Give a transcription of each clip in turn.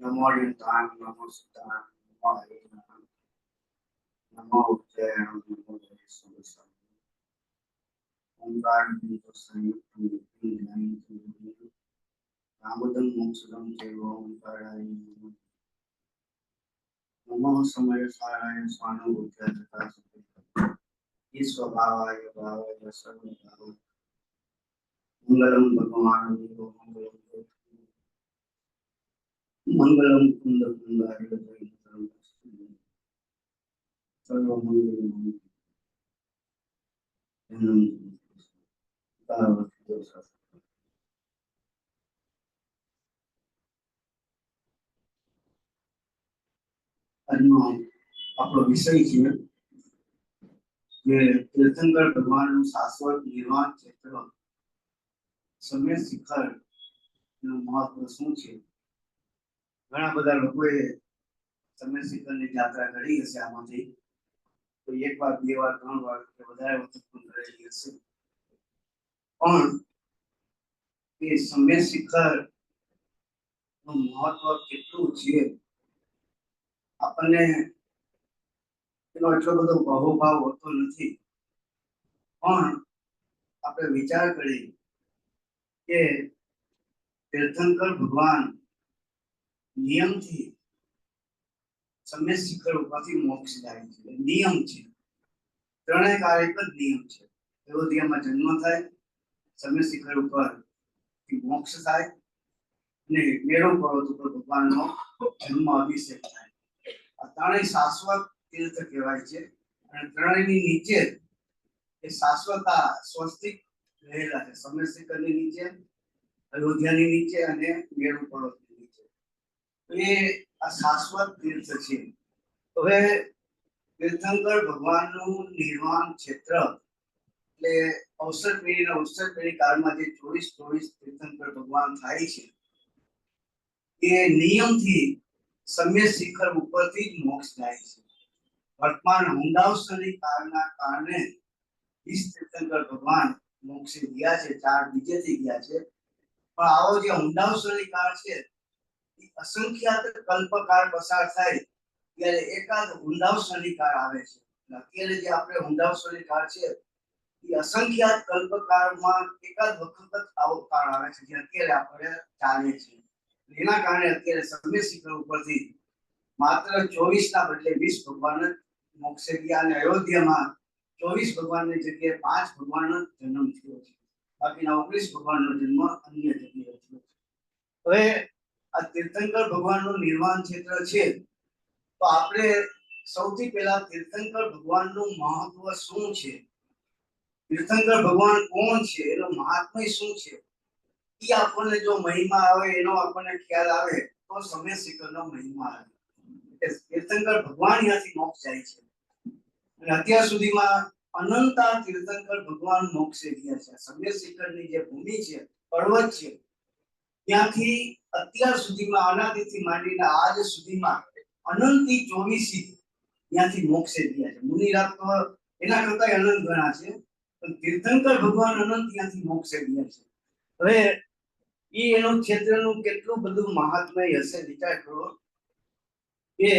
नमो युक्तान नमो सुतान नमो हरिनाम नमो उज्जैन नमो जयेश्वर ओंकार बिंदु संयुक्त मूर्ति ज्ञान की रामदम मोक्षदम देव ओंकाराय नमो समय साराय स्वानुभूत्या तथा सुखी ईश्वभावाय भावाय सर्वभाव मंगलम भगवान देव मंगलम कुंद कुंदारि सर्वमंगलम આપણો વિષય છે જે તીર્થંકર ભગવાનનું શાશ્વત નિર્વાણ ક્ષેત્ર સમય શિખર નું મહત્વ શું છે. ઘણા બધા લોકોએ સમય શિખરની યાત્રા કરી હશે. આમાંથી કોઈ એક વાર, બે વાર, ત્રણ વાર કે વધારે વખત પણ કરેલી હશે. પણ એ સમય શિખર નું મહત્વ કેટલું છે આપણને એનો એટલો બધો બહુભાવ હોતો નથી. પણ આપણે વિચાર કરીએ કે તીર્થંકર ભગવાન નિયમથી સમય શિખર ઉપરથી મોક્ષ જાય છે. નિયમ છે, ત્રણેય કાર્ય એક જ નિયમ છે. અયોધ્યામાં જન્મ થાય, સમય શિખર ઉપર મોક્ષ થાય અને મેળો પર્વત ઉપર ભગવાનનો જન્મ અભિષેક થાય. આ ત્રણેય શાશ્વત તીર્થ કહેવાય છે અને ત્રણેયની નીચે એ શાશ્વતા સ્વસ્તિક રહેલા છે. સમય શિખરની નીચે, અયોધ્યાની નીચે અને મેળો પર્વતની નીચે. એ આ શાશ્વત તીર્થ છે. હવે તીર્થંકર ભગવાનનું નિર્વાણ ક્ષેત્ર એટલે અવસર પેઢીના અવસર પેઢી કાળમાં જે 24 તીર્થંકર ભગવાન થાય છે એ નિયમથી સમય શિખર ઉપરથી જ મોક્ષ જાય છે. વર્તમાન હુંડાવસરી કાળના કારણે 20 તીર્થંકર ભગવાન મોક્ષે ગયા છે, 4 બીજેથી ગયા છે. પણ આવો જે હુંડાવસરી કાળ છે અસંખ્યાત કલ્પકાળ પસાર થાય ત્યારે એકાદ હુંડાવસરી કાળ આવે છે. અત્યારે જે આપણે હુંડાવસરી કાળ છે એ અસંખ્યાત કલ્પકાળમાં એકાદ વખત જ આવો કાળ આવે છે જે અત્યારે આપણે ચાલે છે. એના કારણે અત્યારે સમય શિખર ઉપરથી માત્ર 24 ના બદલે 20 ભગવાન મોક્ષે ગયા અને અયોધ્યામાં 24 ભગવાનની જગ્યાએ 5 ભગવાનનો જન્મ થયો છે. બાકીના 19 ભગવાનનો જન્મ અન્ય જગ્યાએ થયો છે. હવે આ તીર્થંકર ભગવાનનું નિર્વાણ ક્ષેત્ર છે તો આપણે સૌથી પહેલા તીર્થંકર ભગવાનનું મહત્વ શું છે, તીર્થંકર ભગવાન કોણ છે, એનો મહાત્મ્ય શું છે, એ આપણને જો મહિમા આવે, એનો આપણને ખ્યાલ આવે તો સમય શિખરનો મહિમા આવે. તીર્થંકર ભગવાન ત્યાંથી મોક્ષ જાય છે અને અત્યાર સુધીમાં અનંતા તીર્થંકર ભગવાન મોક્ષે ગયા છે. સમય શિખરની જે ભૂમિ છે, પર્વત છે, ત્યાંથી અત્યાર સુધીમાં અનાદિથી માંડીને આજ સુધીમાં અનંતી 24 ત્યાંથી મોક્ષે ગયા છે. મુનિરાજ તો એના કરતા અનંત ગણા છે, પણ તીર્થંકર ભગવાન અનંત ત્યાંથી મોક્ષે ગયા છે. હવે એ એનું ક્ષેત્રનું કેટલું બધું મહાત્મય હશે વિચાર કરો કે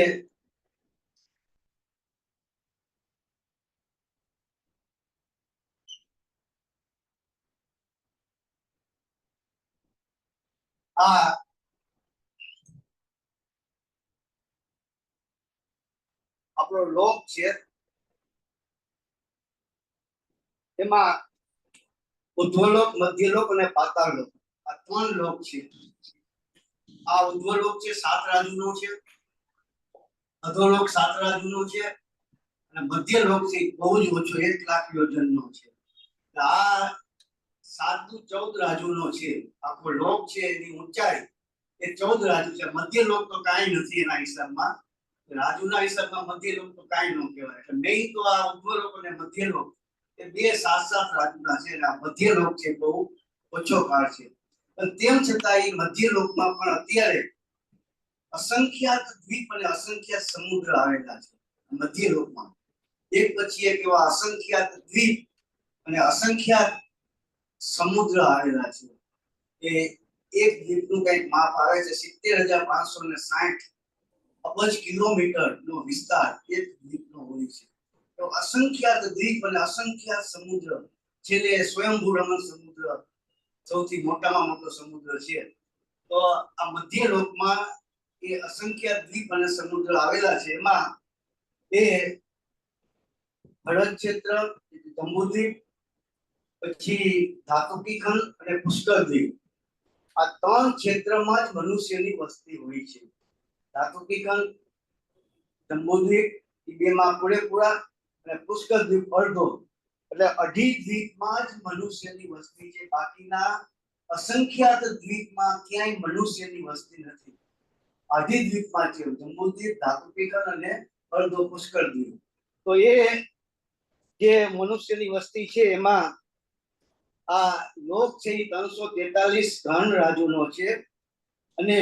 આ આપણો લોક છે એમાં ઉધ્વલોક, મધ્યલોક અને પાતાળલોક આ 3 લોક છે. આ ઉધ્વલોક છે 7 રાજુનો છે, અધોલોક 7 રાજુનો છે અને મધ્યલોક છે બહુ જ ઓછો 1 લાખ યોજનનો છે. આ 7 નું 14 રાજુનો છે. આખો લોક છે એની ઊંચાઈ એ 14 રાજુ છે. મધ્યલોક તો કાંઈ નથી એના હિસાબમાં, રાજુના હિસાબમાં મધ્યલોક તો કાંઈ ન કહેવાય. એટલે મેઇન તો આ ઉધ્વલોક અને મધ્યલોક એ 2 7 રાજુના છે. આ મધ્યલોક છે બહુ ઓછો કાળ છે. તેમ છતાં એ મધ્યલોકમાં પણ અત્યારે અસંખ્યાત દ્વીપ અને અસંખ્યાત સમુદ્ર આવેલા છે. મધ્યલોકમાં એક પછી એક એવા અસંખ્યાત દ્વીપ અને અસંખ્યાત સમુદ્ર આવેલા છે. એક દ્વીપનું કંઈક માપ આવે છે 70,560 અબજ કિલોમીટરનો વિસ્તાર એક દ્વીપનો હોય છે. તો અસંખ્યાત દ્વીપ અને અસંખ્યાત સમુદ્ર, છેલ્લે સ્વયંભૂ રમણ સમુદ્ર સૌથી મોટામાં મોટો સમુદ્ર છે. તો આ મધ્ય લોકમાં એ અસંખ્યાત દ્વીપ અને સમુદ્ર આવેલા છે. એમાં એ ભરત ક્ષેત્ર, જંબુદ્વીપ, પછી ધાતુકી ખંડ અને પુષ્કર દ્વીપ, આ ત્રણ ક્ષેત્રમાં જ મનુષ્યની વસ્તી હોય છે. ધાતુકી ખંડ, જંબુદ્વીપ એ બેમાં પૂરેપૂરા અને પુષ્કર દ્વીપ અડધો, એટલે અઢી દ્વીપમાં જ મનુષ્યની વસ્તી છે. બાકીના અસંખ્યાત દ્વીપમાં ક્યાંય મનુષ્યની વસ્તી નથી. અઢી દ્વીપમાં છે, જંબુદ્વીપ, ધાતુકી ખંડ અને અડધો પુષ્કર દ્વીપ. તો એ જે મનુષ્યની વસ્તી છે એમાં આ લોક છે એ 343 ઘન રાજુનો છે. અને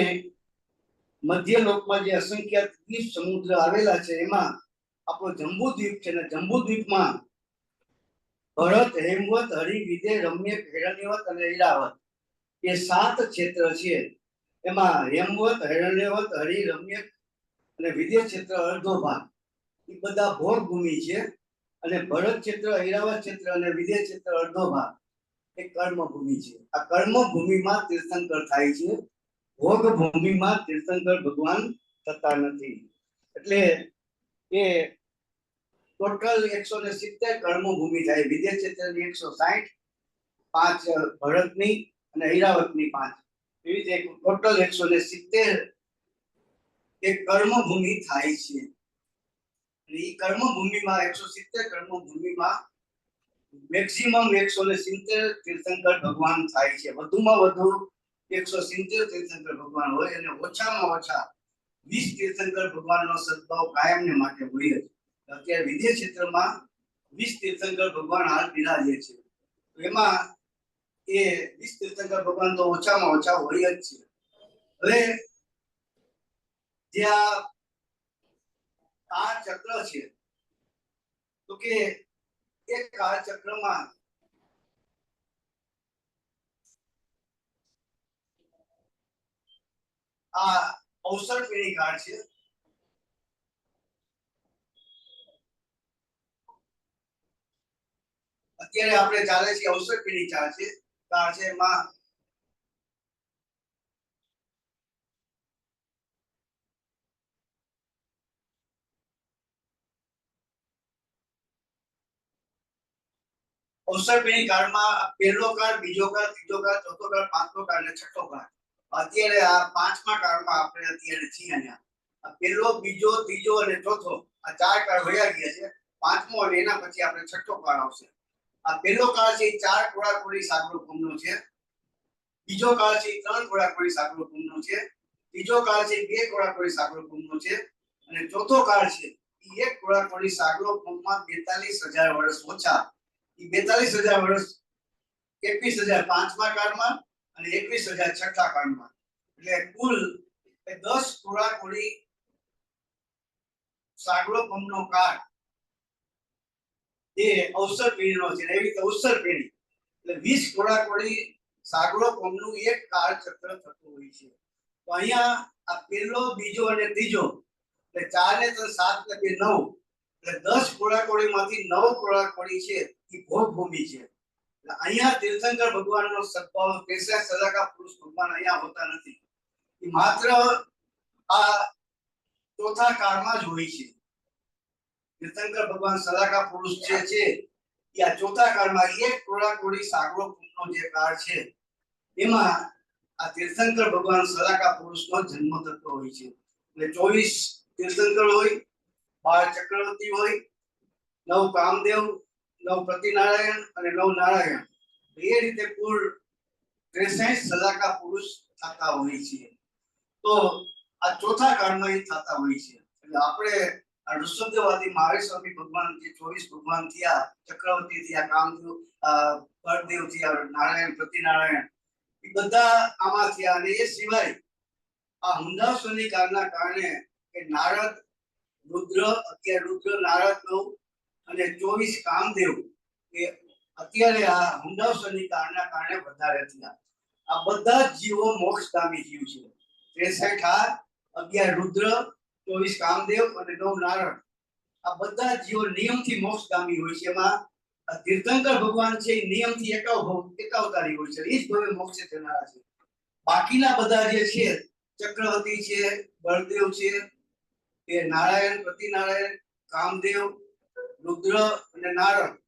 મધ્ય લોકમાં જે અસંખ્યાત દ્વીપ સમુદ્ર આવેલા છે એમાં આપણો જંબુદ્વીપ છે ને જંબુદ્વીપમાં ભરત, હેમવત, હરિ, વિદે, રમ્યક, હિરણ્યવત અને ઈરાવત એ 7 ક્ષેત્ર છે. એમાં હેમવત, હિરણ્યવત, હરિ, રમ્યક અને વિદે ક્ષેત્ર અડધો ભાગ એ બધા ભોગ ભૂમિ છે. અને ભરત ક્ષેત્ર, ઈરાવત ક્ષેત્ર અને વિદે ક્ષેત્ર અડધો ભાગ એ કર્મ ભૂમિ છે. આ કર્મ ભૂમિમાં તીર્થંકર થાય છે, ભોગ ભૂમિમાં તીર્થંકર ભગવાન થતા નથી. એટલે એ ટોટલ 170 કર્મ ભૂમિ થાય. વિદે ક્ષેત્રની 160, 5 ભરતની અને ઈરાવતની 5, એવી રીતે ટોટલ 170 એ કર્મ ભૂમિ થાય છે. એ કર્મ ભૂમિમાં 170 કર્મ ભૂમિમાં મેક્સિમમ 170 તીર્થંકર ભગવાન થાય છે. વધુમાં વધુ 170 તીર્થંકર ભગવાન હોય અને ઓછામાં ઓછા 20 તીર્થંકર ભગવાનનો સદભાવ કાયમને માટે હોય જ. અત્યારે વિદ્ય ક્ષેત્રમાં 20 તીર્થંકર ભગવાન હાલ બિરાજે છે. એમાં એ 20 તીર્થંકર ભગવાન તો ઓછામાં ઓછા હોય જ છે. હવે જે આ ચક્ર છે, તો કે એક કાળ ચક્રમાં આ અવસર પેઢી કાળ છે. અત્યારે આપણે ચાલે છે અવસર પેઢી કાળ છે. એમાં અવસર પેઢી કાળમાં પહેલો કાળ, બીજો કાળ, ત્રીજો કાળ, ચોથો કાળ, પાંચમો કાળ અને છઠ્ઠો કાળ. અત્યારે આ પાંચમા કાળમાં આપણે અત્યારે છીએ. અહીંયા પહેલો, બીજો, ત્રીજો અને ચોથો આ 4 કાળ વયા ગયા છે. પાંચમો અને એના પછી આપણે છઠ્ઠો કાળ આવશે. આ પહેલો કાળ છે 4 કોળાકોળી સાગરો કુંભનો છે. બીજો કાળ છે 3 કોળાકોળી સાગરો કુંભનો છે. ત્રીજો કાળ છે 2 કોળાકોળી સાગરો કુંભનો છે. અને ચોથો કાળ છે 1 કોળાકોળી સાગરો કુંભમાં 42,000 વર્ષ ઓછા. 42,000 વર્ષ 21,000 પાંચમા કાળમાં અને 21,000 છઠ્ઠા કાળમાં. એટલે કુલ 10 કોળાકોળી સાગરો કુંભનો કાળ એ અવસર પેઢીનો છે. એવી રીતે અવસર પેઢી એટલે 20 કોળાકોળી સાગરો કુંભનું એક કાળ ચક્ર થતું હોય છે. તો અહીંયા આ પહેલો, બીજો અને ત્રીજો એટલે 4 ને 3 7 ને 2 9 એટલે 10 કોળાકોળીમાંથી 9 કોળાકોળી છે એ ભોગ ભૂમિ છે. એટલે અહીંયા તીર્થંકર ભગવાનનો સદભાવ પેશા સદાકા પુરુષ ભગવાન અહીંયા હોતા નથી. એ માત્ર આ ચોથા કાળમાં જ હોય છે. તીર્થંકર ભગવાન સદાકા પુરુષ છે એ આ ચોથા કાળમાં 1 કોળાકોળી સાગરો કુંભનો જે કાળ છે એમાં આ તીર્થંકર ભગવાન સદાકા પુરુષનો જન્મ થતો હોય છે. એટલે 24 તીર્થંકર હોય, 12 ચક્રવર્તી હોય, 9 કામદેવ, 9 પ્રતિનારાયણ અને 9 નારાયણ. એ રીતે કુલ 63 સદાકા પુરુષ થતા હોય છે. તો આ ચોથા કાળમાં એ થતા હોય છે. એટલે આપણે આ ઋષભદેવવાદી મહાવીર સ્વામી ભગવાન જે 24 ભગવાન થયા, ચક્રવર્તી થયા, કામદેવ, પરદેવ થયા, નારાયણ, પ્રતિનારાયણ, એ બધા આમાં થયા. અને એ સિવાય આ હુંડાસોની કાળના કારણે કે નારદ, રુદ્ર, અત્યારે રુદ્ર, નારદ 9 અને 24 કામદેવ એ અત્યારે આ હુંડાસોની કાળના કારણે વધારે થયા. આ બધા જ જીવો મોક્ષગામી જીવ છે. 63 આ, 11 રુદ્ર, 24 કામદેવ અને 9 નારાયણ. આ બધા જીવો નિયમથી મોક્ષગામી હોય છે. એમાં તીર્થંકર ભગવાન છે એ નિયમથી એકાવતારી હોય છે, એ જ ભવે મોક્ષે જનારા છે. બાકીના બધા જે છે, ચક્રવર્તી છે, બળદેવ છે, એ નારાયણ, પ્રતિનારાયણ, કામદેવ, રુદ્ર અને નારાયણ,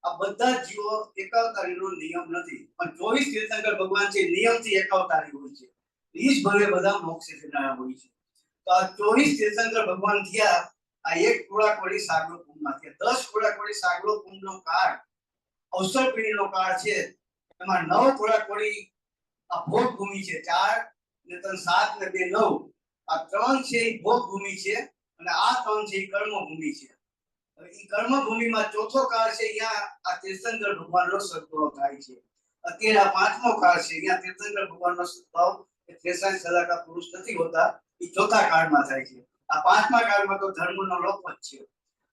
આ બધા જીવો એકાવતારીનો નિયમ નથી. પણ 24 તીર્થંકર ભગવાન છે નિયમથી એકાવતારી હોય છે, એ જ ભવે બધા મોક્ષે જનારા હોય છે. તો આ 24 તીર્થંકર ભગવાન થયા. આ એક ઘોડાકોડી સાગરો કુંભમાં થયા. 10 ઘોડાકોડી સાગરો કુંભનો કાળ અવસર પેઢીનો કાળ છે. એમાં 9 ઘોડાકોડી આ ભોગ ભૂમિ છે, 4 ને 3 7 ને 2 9. આ 3 છે એ ભોગ ભૂમિ છે અને આ 3 છે એ કર્મ ભૂમિ છે. હવે એ કર્મ ભૂમિમાં ચોથો કાળ છે, અહીંયા આ તીર્થંકર ભગવાનનો સદભાવ થાય છે. અત્યારે આ પાંચમો કાળ છે, અહીંયા તીર્થંકર ભગવાનનો સદભાવ એ 63 સલાકા પુરુષ નથી હોતા, એ ચોથા કાળમાં થાય છે. આ પાંચમા કાળમાં તો ધર્મનો લોપ જ છે.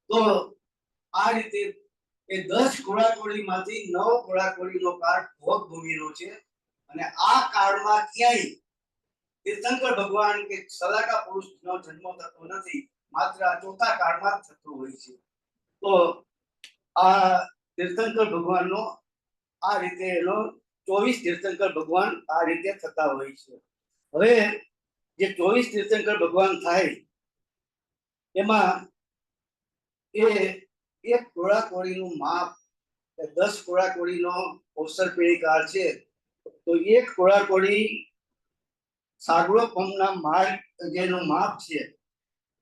તો આ રીતે એ 10 ઘોડાકોડીમાંથી 9 ઘોડાકોડીનો કાળ ભોગ ભૂમિનો છે. અને આ કાળમાં ક્યાંય તીર્થંકર ભગવાન કે સલાકા પુરુષનો જન્મ થતો નથી, માત્ર આ ચોથા કાળમાં જ થતો હોય છે. તો આ તીર્થંકર ભગવાનનો આ રીતે એનો 24 તીર્થંકર ભગવાન આ રીતે થતા હોય છે. હવે જે 24 તીર્થંકર ભગવાન થાય એમાં એ એક ઘોડાકોડીનું માપ 10 ઘોડાકોડીનો અવસર પેઢી કાળ છે. તો એક ઘોડાકોડી સાગરો પંપના માર્ગ જેનું માપ છે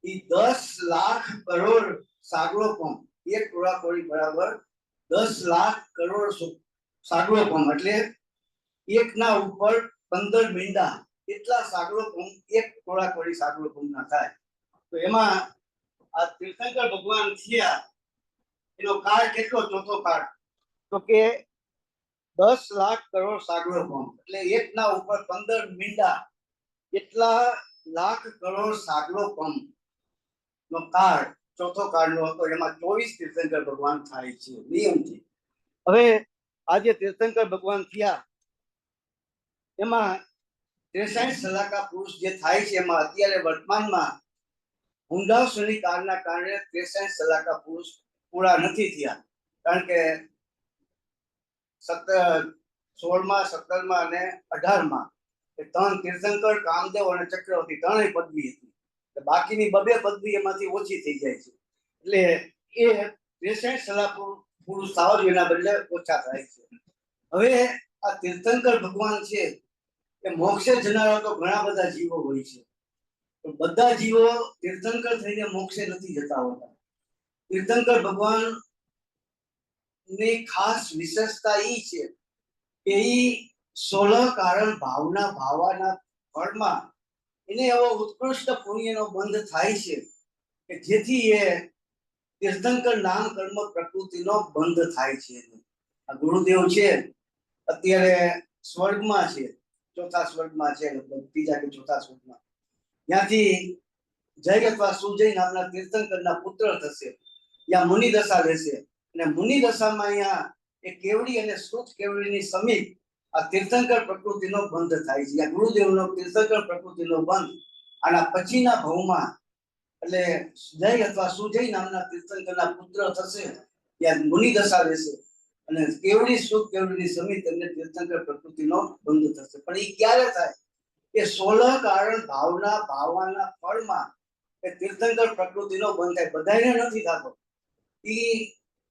એ 10 લાખ કરોડ સાગરો પંપ. એક ઘોડાકોડી બરાબર 10 લાખ કરોડ સાગરો પંપ, એટલે એકના ઉપર 15 મીંડા એટલા સાગરો પંપ એક ઘોડાકોડી સાગરો પંપના થાય. તો એમાં આ તીર્થંકર ભગવાન થયા એનો કાળ કેટલો? ચોથો કાળ. તો કે 10 લાખ કરોડ સાગરો પંપ, એટલે એકના ઉપર 15 મીંડા એટલા લાખ કરોડ સાગરો પંપ નો કાળ ચોથો કાળનો હતો. એમાં 24 તીર્થંકર ભગવાન થાય છે નિયમથી. હવે આજે તીર્થંકર ભગવાન થયા એમાં 63 સલાકા પુરુષ જે થાય છે, એમાં અત્યારે વર્તમાનમાં હુંડાસુની કાળના કારણે 63 સલાકા પુરુષ પૂરા નથી થયા. કારણ કે 16માં 17માં અને 18માં એ 3 તીર્થંકર, કામદેવ અને ચક્રવર્તી ત્રણેય પદવી હતી. બાકીની 2 પદવી એમાંથી ઓછી થઈ જાય છે. એટલે એ 63 સલાકા પુરુષ થવા જોઈએ, એના બદલે ઓછા થાય છે. હવે આ તીર્થંકર ભગવાન છે એ મોક્ષે જનારા તો ઘણા બધા જીવો હોય છે, પણ બધા જીવો તીર્થંકર થઈને મોક્ષે નથી જતા હોતા. તીર્થંકર ભગવાન ની ખાસ વિશેષતા એ છે કે એ 16 કારણ ભાવના ભાવાના ફળમાં એને એવો ઉત્કૃષ્ટ પુણ્યનો બંધ થાય છે કે જેથી એ તીર્થંકર નામ કર્મ પ્રકૃતિનો બંધ થાય છે. આ ગુરુદેવ છે અત્યારે સ્વર્ગમાં છે, ચોથા સ્વર્ગમાં છે, ત્રીજા કે ચોથા સ્વર્ગમાં. ત્યાંથી જય અથવા સુજય નામના તીર્થંકરના પુત્ર થશે, ત્યાં મુનિ દશા લેશે. અને મુનિ દશામાં અહીંયા એ કેવડી અને શુદ્ધ કેવડીની સમીપ આ તીર્થંકર પ્રકૃતિનો બંધ થાય છે. આ ગુરુદેવનો તીર્થંકર પ્રકૃતિનો બંધ આના પછીના ભવમાં, એટલે જય અથવા સુજય નામના તીર્થંકરના પુત્ર થશે, ત્યાં મુનિ દશા લેશે અને કેવડી શુદ્ધ કેવડીની સમીપ તેમને તીર્થંકર પ્રકૃતિનો બંધ થશે. પણ એ ક્યારે થાય? એ 16 કારણ ભાવના ભાવવાના ફળમાં એ તીર્થંકર પ્રકૃતિનો બંધ થાય. બધાને નથી થતો. એ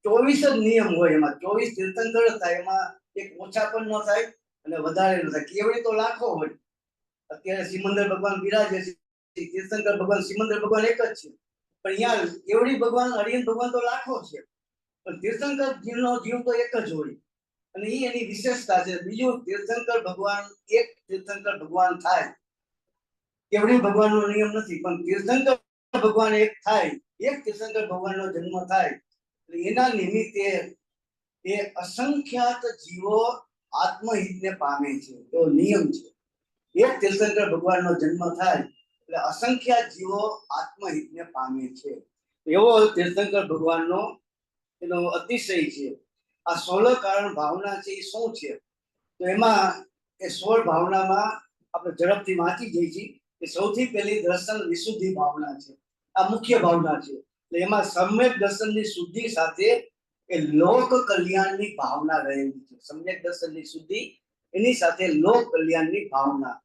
24 જ નિયમ હોય, એમાં 24 તીર્થંકર થાય, એમાં એક ઓછા પણ ન થાય અને વધારે ન થાય. કેવડી તો લાખો હોય. અત્યારે સિમંદર ભગવાન બિરાજે છે, તીર્થંકર ભગવાન સિમંદર ભગવાન એક જ છે, પણ અહીંયા કેવડી ભગવાન હરિયન ભગવાન તો લાખો છે, પણ તીર્થંકર જીવનો જીવ તો એક જ હોય. અને એ એની વિશેષતા છે. બીજું, તીર્થંકર ભગવાન એક તીર્થંકર ભગવાન થાય, કેવડી ભગવાનનો નિયમ નથી, પણ તીર્થંકર ભગવાન એક થાય, એક તીર્થંકર ભગવાનનો જન્મ થાય, એના નિમિત્તે એ અસંખ્યાત જીવો આત્મહિતને પામે છે. એવો નિયમ છે. એક તીર્થંકર ભગવાનનો જન્મ થાય એટલે અસંખ્યાત જીવો આત્મહિતને પામે છે. એવો તીર્થંકર ભગવાનનો એનો અતિશય છે. આ 16 કારણ ભાવના છે એ શું છે? તો એમાં એ 16 ભાવનામાં આપણે ઝડપથી વાંચી જઈએ છીએ કે સૌથી પહેલી દર્શન વિશુદ્ધિ ભાવના છે. આ મુખ્ય ભાવના છે. એટલે એમાં સમ્યક દર્શનની શુદ્ધિ સાથે એ લોક કલ્યાણની ભાવના રહેલી છે. સમ્યક દર્શનની શુદ્ધિ એની સાથે લોક કલ્યાણની ભાવના.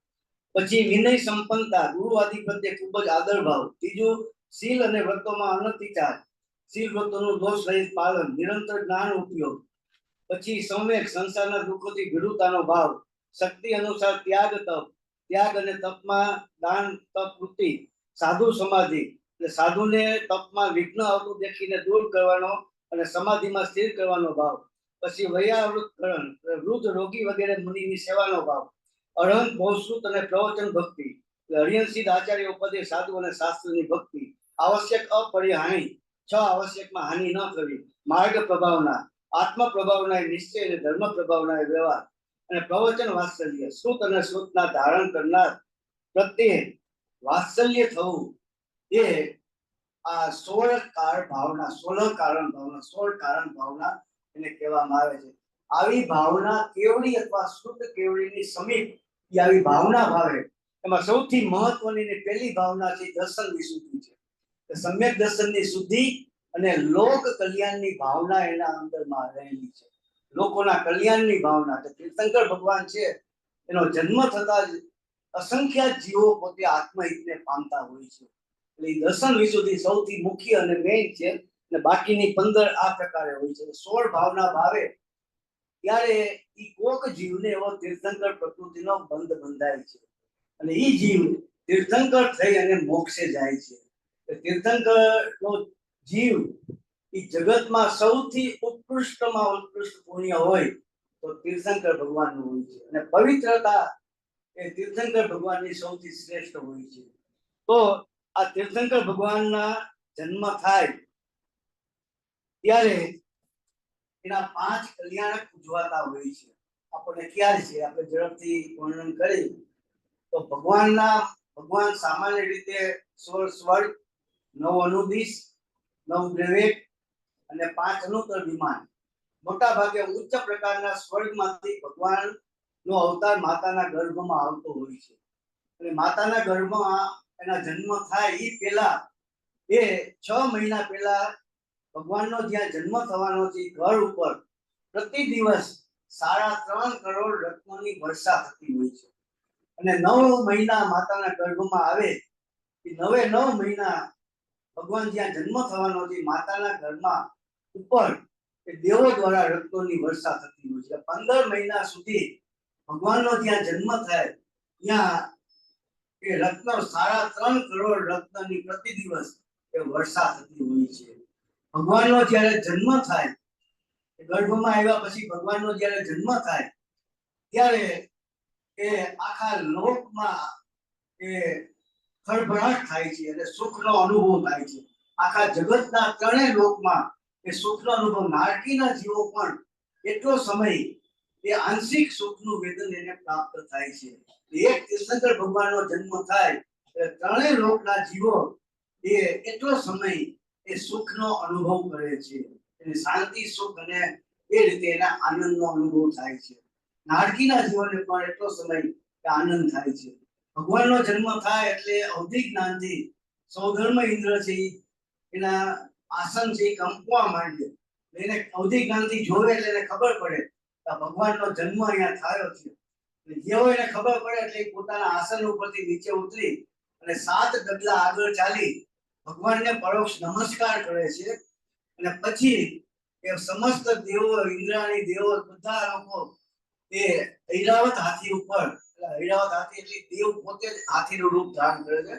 પછી વિનય સંપન્નતા, ગુરુ આદિ પ્રત્યે ખૂબ જ આદર ભાવ. ત્રીજું શીલ અને વ્રતોમાં અનતિચાર, શીલ વ્રતોનું દોષ રહિત પાલન, નિરંતર જ્ઞાન ઉપયોગ. પછી સંવેગ, સંસારના દુઃખોથી ભીરુતાનો ભાવ. શક્તિ અનુસાર ત્યાગ તપ, ત્યાગ અને તપમાં દાન તપ વૃત્તિ. સાધુ સમાધિ, એટલે સાધુને તપમાં વિઘ્ન આવતું દેખીને દૂર કરવાનો અને સમાધિમાં સ્થિર કરવાનો ભાવ. પછી વયાવૃતકરણ, વૃદ્ધ રોગી વગેરે મુનિની સેવાનો ભાવ. અરહંત બહુશ્રુત અને પ્રવચન ભક્તિ, હરિયંશિત આચાર્ય ઉપદેશ, સાધુ અને શાસ્ત્રની ભક્તિ. આવશ્યક અપરિહાણી, 6 આવશ્યકમાં હાનિ ન કરવી. માર્ગ પ્રભાવના, આત્મ પ્રભાવના નિશ્ચય અને ધર્મ પ્રભાવના વ્યવહાર. અને પ્રવચન વાત્સલ્ય, શ્રુત અને શ્રુતના ધારણ કરનાર પ્રત્યે વાત્સલ્ય થવું. એ આ 16 કારણ ભાવના, 16 કારણ ભાવના, 16 કારણ ભાવના એને કહેવામાં આવે છે. આવી ભાવના કેવડી અથવા શુદ્ધ કેવડીની સમીપ આવી ભાવના ભાવે એમાં સૌથી મહત્વની ને પહેલી ભાવના છે દર્શન વિશુદ્ધિ છે. સમ્યક દર્શનની શુદ્ધિ અને લોક કલ્યાણની ભાવના એના અંદરમાં રહેલી છે. લોકોના કલ્યાણની ભાવના. તીર્થંકર ભગવાન છે એનો જન્મ થતા જ અસંખ્ય જીવો પોતે આત્મહિતને પામતા હોય છે. એટલે દર્શન વિશુદ્ધિ સૌથી મુખ્ય અને મેઇન છે. અને બાકીની 15 આ પ્રકારે હોય છે. 16 ભાવના ભાવે ત્યારે ઈ કોક જીવને એવો તીર્થંકર પ્રકૃતિનો બંધ બંધાય છે અને ઈ જીવ તીર્થંકર થઈ અને મોક્ષે જાય છે. તીર્થંકર નો જીવ ઈ જગતમાં સૌથી ઉત્કૃષ્ટમાં ઉત્કૃષ્ટ પુણ્ય હોય તો તીર્થંકર ભગવાનનું હોય છે. અને પવિત્રતા એ તીર્થંકર ભગવાનની સૌથી શ્રેષ્ઠ હોય છે. તો આ તીર્થંકર ભગવાનના જન્મ થાય ત્યારે એના 5 કલ્યાણક ઉજવાતા હોય છે. આપણને ખ્યાલ છે, આપણે ઝડપથી વર્ણન કરી તો ભગવાન સામાન્ય રીતે 16 સ્વર્ગ, 9 અનુદિશ, 9 ગ્રહવેગ અને 5 અનુત્તર વિમાન. મોટા ભાગે ઉચ્ચ પ્રકારના સ્વર્ગમાંથી ભગવાનનો અવતાર માતાના ગર્ભમાં આવતો હોય છે. અને માતાના ગર્ભમાં એના જન્મ થાય એ પહેલા એ 6 મહિના પહેલા ભગવાનનો જ્યાં જન્મ થવાનો છે ઘર ઉપર પ્રતિ દિવસ 3.5 કરોડ રત્નોની વર્ષા થતી હોય છે. અને 9 મહિના માતાના ગર્ભમાં આવે એ 9 મહિના ભગવાન જ્યાં જન્મ થવાનો છે માતાના ઘરમાં ઉપર એ દેવો દ્વારા રત્નોની વર્ષા થતી હોય છે. 15 મહિના સુધી ભગવાનનો જ્યાં જન્મ થાય ત્યાં એ રત્ન 3.5 કરોડ રત્નની પ્રતિ દિવસ એ વર્ષા થતી હોય છે. ભગવાનનો જ્યારે જન્મ થાય ગર્ભમાં આવ્યા પછી ભગવાનનો જ્યારે જન્મ થાય ત્યારે એ આખા લોકમાં એ ખળભળાટ થાય છે અને સુખનો અનુભવ થાય છે. આખા જગતના 3 લોકમાં એ સુખનો અનુભવ. નારકીના જીવો પણ એટલો સમય એ આંશિક સુખનું વેદન એને પ્રાપ્ત થાય છે. એક તીર્થંકર ભગવાનનો જન્મ થાય એટલે 3 લોકના જીવો એ એટલો સમય એ સુખનો અનુભવ કરે છે. એને શાંતિ, સુખ અને એ રીતે એના આનંદનો અનુભવ થાય છે. નારકીના જીવોને પણ એટલો સમય આનંદ થાય છે. ભગવાનનો જન્મ થાય એટલે અવધિ જ્ઞાનથી સૌધર્મ ઇન્દ્ર છે એના આસન છે કંપવા માંડે. એને અવધિ જ્ઞાનથી જોવે એટલે એને ખબર પડે કે ભગવાનનો જન્મ અહીંયા થયો છે. જેવો એને ખબર પડે એટલે પોતાના આસન ઉપરથી નીચે ઉતરી અને 7 ડગલા આગળ ચાલી ભગવાનને પરોક્ષ નમસ્કાર કરે છે. અને પછી એ સમસ્ત દેવો, ઇન્દ્રાણી દેવો બધા લોકો એ ઐરાવત હાથી ઉપર, ઐરાવત હાથી એટલે દેવ પોતે જ હાથીનું રૂપ ધારણ કરે છે.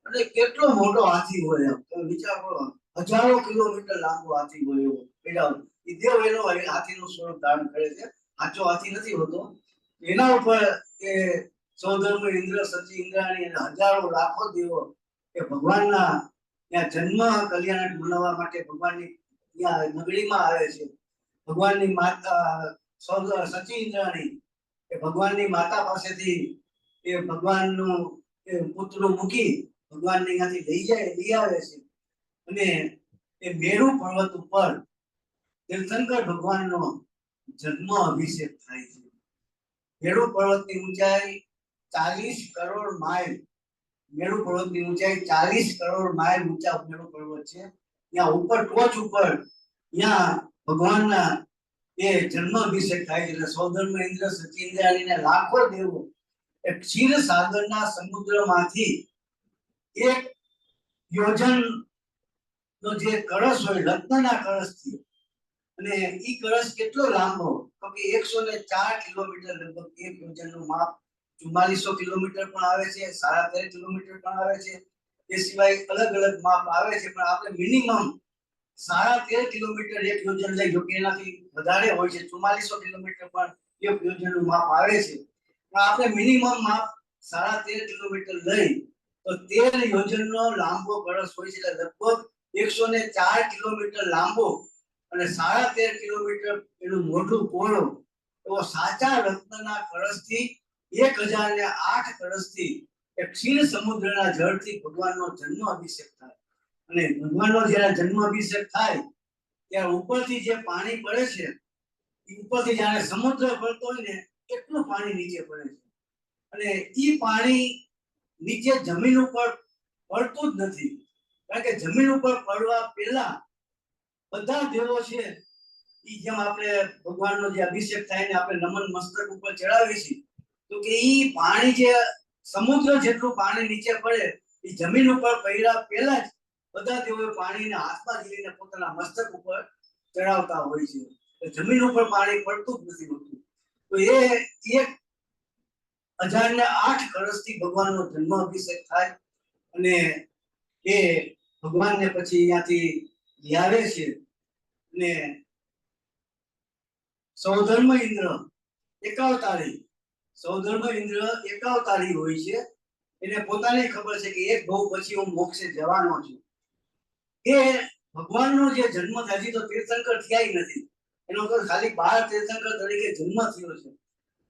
એટલે કેટલો મોટો હાથી હોય એમ વિચાર કરો. હજારો કિલોમીટર લાંબો હાથી હોય એવો ઐરાવત. એ દેવ એનો હાથીનું સ્વરૂપ ધારણ કરે છે. સાચો હાથી નથી હોતો. એના ઉપર એ સૌધર્મ ઇન્દ્ર, સચી, ઇન્દ્રાણી અને હજારો લાખો દેવો એ ભગવાનના ત્યાં જન્મ કલ્યાણ મનાવવા માટે ભગવાનની ત્યાં નગરીમાં આવે છે. ભગવાનની માતા સચી ઇન્દ્રાણી એ ભગવાનની માતા પાસેથી એ ભગવાનનું એ પુત્રું મૂકી ભગવાનને અહીંયાથી લઈ આવે છે. અને એ મેરુ પર્વત ઉપર તીર્થંકર ભગવાનનો જન્મ અભિષેક થાય છે. મેરુ પર્વતની ઊંચાઈ 40 કરોડ માઇલ, મેરુ પર્વતની ઊંચાઈ 40 કરોડ માઇલ ઊંચા મેરુ પર્વત છે. ત્યાં ઉપર ટોચ ઉપર ત્યાં ભગવાનના એ જન્માભિષેક થાય છે. એટલે સૌધર્મ ઇન્દ્ર સચિન્દ્રાણીને લાખો દેવો એ ક્ષીર સાગરના સમુદ્રમાંથી એક યોજન નો જે કળશ હોય રત્નના કળશથી, અને ઈ કળશ કેટલો લાંબો તો કે 104 કિલોમીટર, લગભગ એક યોજનનું માપ 4400 કિલોમીટર પણ આવે છે, 13.5 કિલોમીટર પણ આવે છે. એ સિવાય અલગ અલગ માપ આવે છે, પણ આપણે મિનિમમ 13.5 કિલોમીટર એક યોજન લઈ, જો કે એનાથી વધારે હોય છે, 4400 કિલોમીટર પણ એક યોજનનું માપ આવે છે. પણ આપણે મિનિમમ માપ 13.5 કિલોમીટર લઈ તો 13 યોજનનો લાંબો કળશ હોય છે. એટલે લગભગ 104 કિલોમીટર લાંબો અને 13.5 કિલોમીટર એનું મોઢું પહોળું એવો સાચા રત્નના કળશથી 1008 કળશથી એ ક્ષીર સમુદ્રના જળથી ભગવાનનો જન્મ અભિષેક થાય. અને ભગવાનનો જ્યારે જન્મ અભિષેક થાય ત્યારે ઉપરથી જે પાણી પડે છે, એ ઉપરથી જ્યારે સમુદ્ર પડતો હોય ને એટલું પાણી નીચે પડે છે. અને ઈ પાણી નીચે જમીન ઉપર પડતું જ નથી, કારણ કે જમીન ઉપર પડવા પહેલા બધા દેવો છે ઈ જેમ આપણે ભગવાનનો જે અભિષેક થાય ને આપણે નમન મસ્તક ઉપર ચડાવીએ છીએ, તો કે ઈ પાણી જે સમુદ્ર જેટલું પાણી નીચે પડે એ જમીન ઉપર પડ્યા પહેલા જ બધા દેવો પાણીને હાથમાં લઈને પોતાના મસ્તક ઉપર ચડાવતા હોય છે. જમીન ઉપર પાણી પડતું જ નથી હોતું. તો એ 1008 કળશથી ભગવાનનો જન્મ અભિષેક થાય. અને એ ભગવાનને પછી અહીંયાથી લાવે છે. ને સૌધર્મ ઇન્દ્ર એકાવતારી, સૌધર્મ ઇન્દ્ર એકાવતારી હોય છે. એને પોતાને ખબર છે કે એક ભવ પછી હું મોક્ષે જવાનો છું. એ ભગવાનનો જે જન્મ થાય, હજી તો તીર્થંકર થયા નથી, એનો તો ખાલી 12 તીર્થંકર તરીકે જન્મ થયો છે.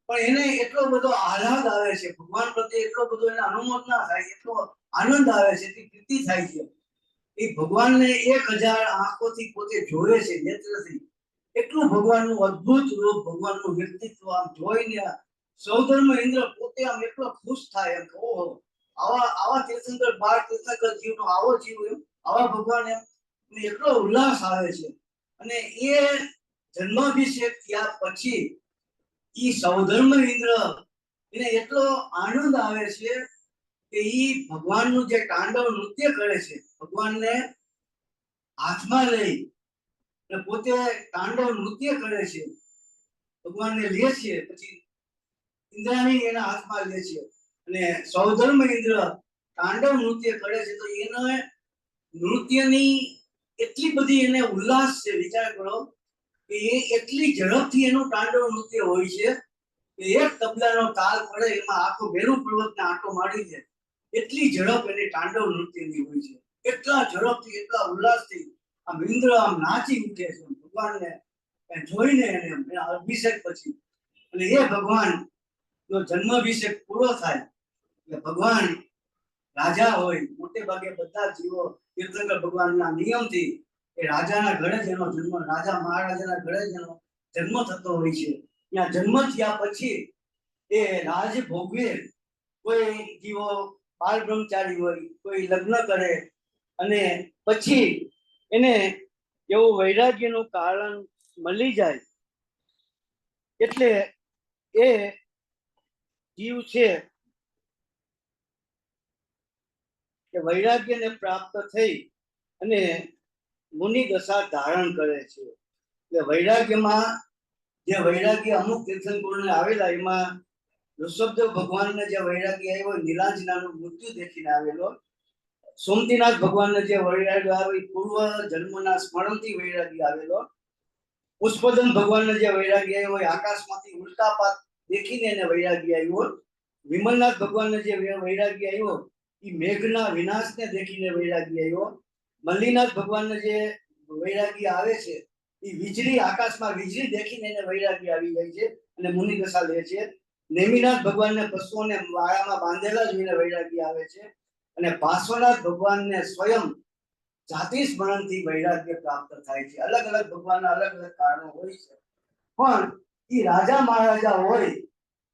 પણ એને એટલો બધો આહલાદ આવે છે ભગવાન પ્રત્યે, એટલો બધો એને અનુમોદના થાય, એટલો આનંદ આવે છે, એટલી પ્રીતિ થાય છે. એ ભગવાનને 1000 આંખોથી પોતે જોવે છે, નેત્રથી. એટલું ભગવાનનું અદ્ભુત રૂપ, ભગવાનનું વ્યક્તિત્વ આમ જોઈને સૌધર્મ ઇન્દ્ર પોતે આમ એટલો ખુશ થાય એમ, ઓહો આવા તીર્થંકર, 12 તીર્થંકર જીવનો આવો જીવ, એમ આવા ભગવાન, એમ એટલો ઉલ્લાસ આવે છે. અને એ જન્માભિષેક થયા પછી ઈ સૌધર્મ ઇન્દ્ર એને એટલો આનંદ આવે છે કે ઈ ભગવાનનું જે તાંડવ નૃત્ય કરે છે, ભગવાનને હાથમાં લઈ અને પોતે તાંડવ નૃત્ય કરે છે, ભગવાનને લે છે, પછી ઇન્દ્રાણી એના હાથમાં લે છે અને સૌધર્મ ઇન્દ્ર તાંડવ નૃત્ય કરે છે. તો એને નૃત્યની એટલી બધી એને ઉલ્લાસ છે, વિચાર કરો કે એ એટલી ઝડપથી એનું તાંડવ નૃત્ય હોય છે કે એક તબલાનો તાલ પડે એમાં આખો મેરુ પર્વતને આંટો મારી દે, એટલી ઝડપ એની તાંડવ નૃત્યની હોય છે. એટલા ઝડપથી, એટલા ઉલ્લાસથી આમ ઇન્દ્ર આમ નાચી ઉઠે છે ભગવાનને જોઈને, એને એના અભિષેક પછી. અને એ ભગવાન નો જન્માભિષેક પૂરો થાય એટલે ભગવાન રાજા હોય, મોટે ભાગે બધા જીવો તીર્થંકર ભગવાનના નિયમથી એ રાજાના ઘરે જ એનો જન્મ, રાજા મહારાજાના ઘરે જ એનો જન્મ થતો હોય છે. ત્યાં જન્મ થયા પછી એ રાજ ભોગવે, કોઈ જીવો બાળ બ્રહ્મચારી હોય, કોઈ લગ્ન કરે, અને પછી એને એવું વૈરાગ્યનું કારણ મળી જાય એટલે એ જીવ છે કે વૈરાગ્યને પ્રાપ્ત થઈ અને મુનિ દશા ધારણ કરે છે. એટલે વૈરાગ્યમાં જે વૈરાગ્ય અમુક તીર્થંકરોને આવેલા, એમાં ઋષભદેવ ભગવાનને જે વૈરાગ્ય આવ્યો નીલાંજનાનું મૃત્યુ દેખીને આવેલો, સોમતીનાથ ભગવાનને જે વૈરાગ્ય આવ્યો પૂર્વ જન્મના સ્મરણથી વૈરાગ્ય આવેલો, પુષ્પદન ભગવાનને જે વૈરાગ્ય આવ્યો આકાશમાંથી ઉલ્કાપાત દેખીને એને વૈરાગ્ય આવ્યો, વિમલનાથ ભગવાનને જે વૈરાગ્ય આવ્યો એ મેઘના વિનાશને દેખીને વૈરાગ્ય આવ્યો, મલ્લીનાથ ભગવાનને જે વૈરાગ્ય આવે છે એ વીજળી, આકાશમાં વીજળી દેખીને એને વૈરાગ્ય આવી જાય છે અને મુનિ દશા લે છે. નેમિનાથ ભગવાનને પશુઓને વાડામાં બાંધેલા જોઈને વૈરાગ્ય આવે છે, અને પાર્શ્વનાથ ભગવાનને સ્વયં જાતિ સ્મરણથી વૈરાગ્ય પ્રાપ્ત થાય છે. અલગ અલગ ભગવાનના અલગ અલગ કારણો હોય છે, પણ એ રાજા મહારાજા હોય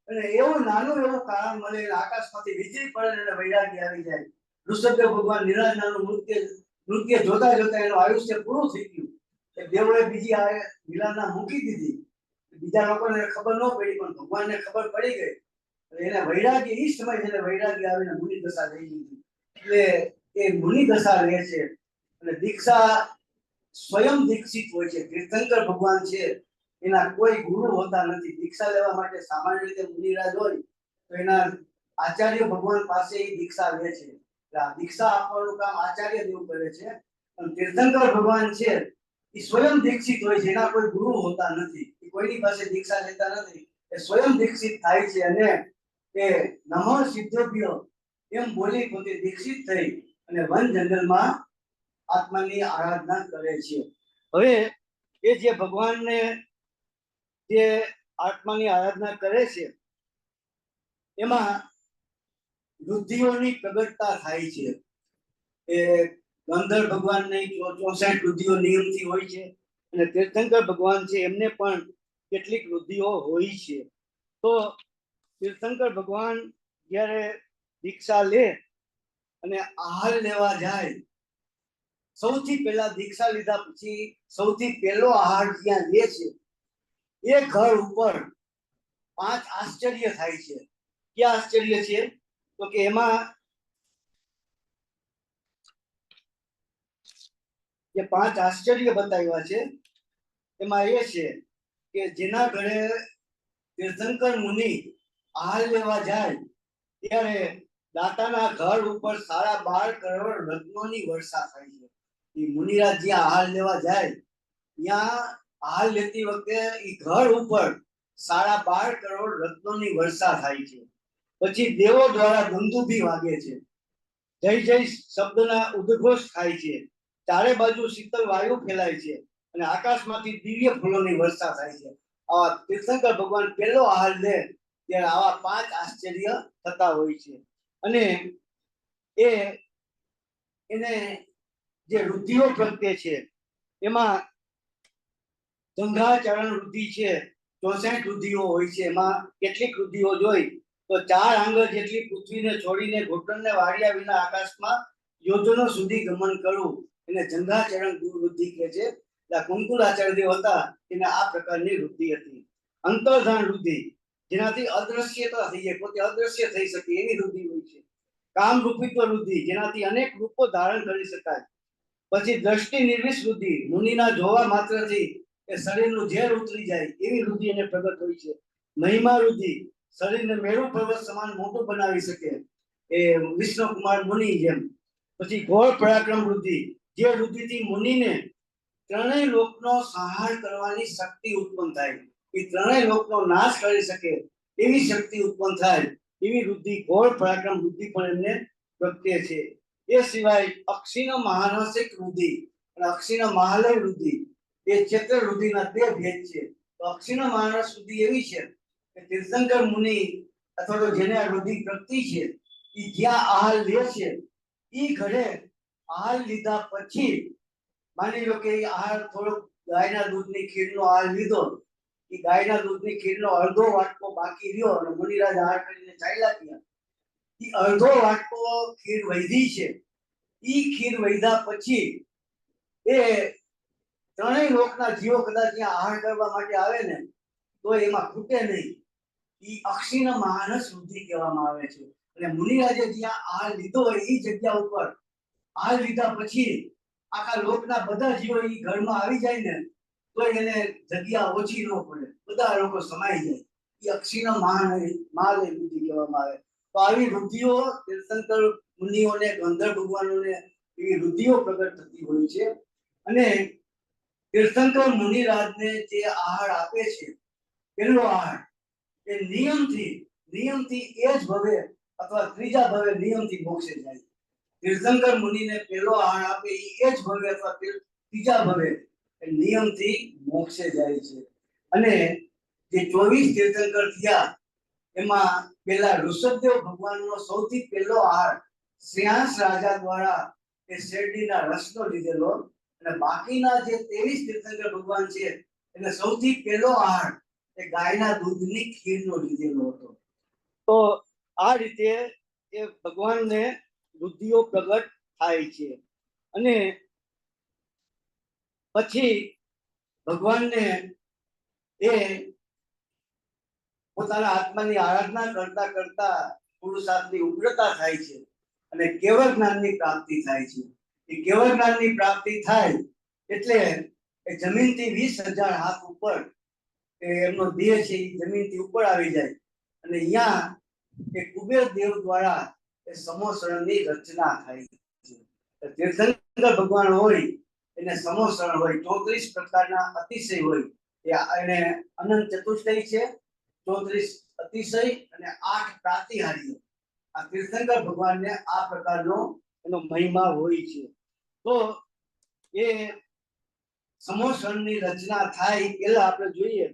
અને એવું નાનું એવું કારણ મળે, આકાશમાંથી વીજળી પડે અને વૈરાગ્ય આવી જાય. ઋષભદેવ ભગવાન નિરાજનાનું નૃત્ય જોતા જોતા એનું આયુષ્ય પૂરું થઈ ગયું. દેવોએ બીજી લીલાના મૂકી દીધી. બીજા લોકોને ખબર ન પડી, પણ ભગવાનને ખબર પડી ગઈ. એને વૈરાગ્ય એ સમય છે, વૈરાગ્ય આવીને મુનિ દશા થઈ ગઈ. એટલે એ મુનિ દશા રહે છે. અને દીક્ષા સ્વયં દીક્ષિત હોય છે. તીર્થંકર ભગવાન છે, એના કોઈ ગુરુ હોતા નથી. દીક્ષા લેવા માટે સામાન્ય રીતે મુનિરાજ હોય તો એના આચાર્ય ભગવાન પાસે એ દીક્ષા લે છે. દીક્ષા આપવાનું કામ આચાર્ય દેવ કરે છે. અને તીર્થંકર ભગવાન છે એ સ્વયં દીક્ષિત હોય છે. એના કોઈ ગુરુ હોતા નથી. એ કોઈની પાસે દીક્ષા લેતા નથી. એ સ્વયં દીક્ષિત થાય છે અને એ નમઃ સિદ્ધોભ્ય એમ બોલી પોતે દીક્ષિત થઈ અને વન જંગલમાં આત્માની આરાધના કરે છે. હવે એ જે ભગવાનને જે આત્માની આરાધના કરે છે એમાં વૃદ્ધિઓની પ્રગટતા થાય છે. એ ગંધર્વ ભગવાનની 64 વૃદ્ધિઓ નિયમથી હોય છે અને તીર્થંકર ભગવાન છે એમને પણ કેટલીક વૃદ્ધિઓ હોય છે. તો તીર્થંકર ભગવાન જ્યારે દીક્ષા લે અને આહાર લેવા જાય, સૌથી પહેલા દીક્ષા લીધા પછી સૌથી પહેલો આહાર જ્યાં લે છે એ ઘર ઉપર 5 આશ્ચર્ય થાય છે. ક્યાં આશ્ચર્ય છે? તો કે એમાં જે 5 આશ્ચર્ય બતાવ્યા છે એમાં એ છે કે જેના ઘરે તીર્થંકર મુનિ આહાર લેવા જાય ત્યારે દાતાના ઘર ઉપર 12.5 કરોડ રત્નોની વર્ષા થાય છે. એ મુનિરાજ જ્યાં આહાર લેવા જાય ત્યાં આહાર લેતી વખતે એ ઘર ઉપર 12.5 કરોડ રત્નોની વર્ષા થાય છે. પછી દેવો દ્વારા દુંદુભી વાગે છે. જય જય શબ્દના ઉદ્ઘોષ થાય છે. ચારે બાજુ શીતળ વાયુ ફેલાય છે અને આકાશમાંથી દિવ્ય ફૂલોની વર્ષા થાય છે. આવા તીર્થંકર ભગવાન પહેલો આહાર લે ત્યારે આવા 5 આશ્ચર્ય થતા હોય છે. અને એને જે વૃદ્ધિઓ પ્રત્યે છે એમાં જંઘાચરણ વૃદ્ધિ છે, 64 વૃદ્ધિઓ હોય છે. એમાં કેટલીક વૃદ્ધિઓ જોઈ તો 4 આંગળ જેટલી પૃથ્વીને છોડીને ઘૂંટણને વાળ્યા વિના આકાશમાં યોજનો સુધી ગમન કરવું એને જંઘાચરણ વૃદ્ધિ કહે છે. કુંકુલાચાર્ય દેવ હતા એને આ પ્રકારની વૃદ્ધિ હતી. અંતર્ધાન વૃદ્ધિ, જેનાથી અદ્રશ્યતા થઈ જાય, પોતે અદ્રશ્ય થઈ શકે એવી વૃદ્ધિ હોય છે. કામ રૂપિત્વ વૃદ્ધિ, જેનાથી અનેક રૂપો ધારણ કરી શકાય. પછી દ્રષ્ટિ નિર્વિષ વૃદ્ધિ, મુનિના જોવા માત્રથી એ શરીરનું ઝેર ઉતરી જાય એવી વૃદ્ધિ એને પ્રગટ હોય છે. મહિમા વૃદ્ધિ, શરીરને મેરુ પર્વત સમાન મોટું બનાવી શકે એ વિષ્ણુકુમાર મુનિ જેમ. પછી ઘોર પરાક્રમ વૃદ્ધિ, જે વૃદ્ધિથી મુનિને ત્રણેય લોકનો સંહાર કરવાની શક્તિ ઉત્પન્ન થાય, એ ત્રણેય લોકનો નાશ કરી શકે એવી શક્તિ ઉત્પન્ન થાય એવી વૃદ્ધિ ઘોર પરાક્રમ વૃદ્ધિ પણ એમને પ્રગટે છે. એ સિવાય અક્ષિણ મહાનસિક વૃદ્ધિ અને અક્ષિણ મહાલય વૃદ્ધિ એ ક્ષેત્ર વૃદ્ધિના 2 ભેદ છે. તો અક્ષિણ મહાનસ વૃદ્ધિ એવી છે કે તીર્થંકર મુનિ અથવા તો જેને આ વૃદ્ધિ પ્રગટી છે એ જ્યાં આહાર લે છે એ ઘરે આહાર લીધા પછી માની લો કે આહાર થોડોક ગાયના દૂધની ખીરનો આહાર લીધો, એ ગાયના દૂધની ખીરનો અડધો વાટકો બાકી રહ્યો અને મુનિરાજ આહાર કરીને ચાલ્યા ગયા. એ અડધો વાટકો ખીર વૈધી છે. એ ખીર વૈધા પછી એ ત્રણેય લોકના જીવો કદાચ ત્યાં આહાર કરવા માટે આવે ને તો એમાં ખૂટે નહીં. એ અક્ષિણ મહાનસ વૃદ્ધિ કહેવામાં આવે છે. અને મુનિરાજે જ્યાં આહાર લીધો હોય એ જગ્યા ઉપર આહાર લીધા પછી આખા લોકના બધા જીવો એ ઘરમાં આવી જાય ને તો એને જગ્યા ઓછી ન પડે, બધા લોકો સમાઈ જાય. એ અક્ષિણ મહાલય વૃદ્ધિ કહેવામાં આવે. તો આવી વૃદ્ધિઓ તીર્થંકર મુનિઓને, ગંધર્વ ભગવાનોને એવી વૃદ્ધિઓ પ્રગટ થતી હોય છે. અને તીર્થંકર મુનિરાજને જે આહાર આપે છે પહેલો આહાર એ નિયમથી એ જ ભવે અથવા ત્રીજા ભવે નિયમથી મોક્ષે જાય. તીર્થંકર મુનિને પહેલો આહાર આપે એ જ ભવે અથવા ત્રીજા ભવે નિયમથી મોક્ષે જાય છે. અને જે 24 તીર્થંકર થયા એમાં પેલા ઋષભદેવ ભગવાનનો સૌથી પહેલો આહાર શ્રેયાંશ રાજા દ્વારા એ શેરડીના રસનો લીધેલો અને બાકીના જે 23 તીર્થંકર ભગવાન છે એને સૌથી પહેલો આહાર એ ગાયના દૂધની ખીરનો લીધેલો હતો. તો આ રીતે એ ભગવાનને બુદ્ધિઓ પ્રગટ થાય છે. અને પછી ભગવાનને એ પોતાના આત્માની આરાધના કરતા કરતા પુરુષાર્થની ઉગ્રતા થાય છે અને કેવળ જ્ઞાનની પ્રાપ્તિ થાય છે. એ કેવળ જ્ઞાનની પ્રાપ્તિ થાય એટલે એ જમીનથી 20,000 હાથ ઉપર એમનો દેહ છે એ જમીનથી ઉપર આવી જાય અને અહીંયા એ કુબેર દેવ દ્વારા એ સમોસરણની રચના થાય છે. તીર્થંકર ભગવાન હોય એને સમોસરણ હોય, 34 પ્રકારના અતિશય હોય. એને અનંત ચતુષ્ટય છે, 34 અતિશય અને 8 પ્રાતિહાર્ય. આ તીર્થંકર ભગવાનને આ પ્રકારનો એનો મહિમા હોય છે. તો એ સમોસણની રચના થાય પહેલા આપણે જોઈએ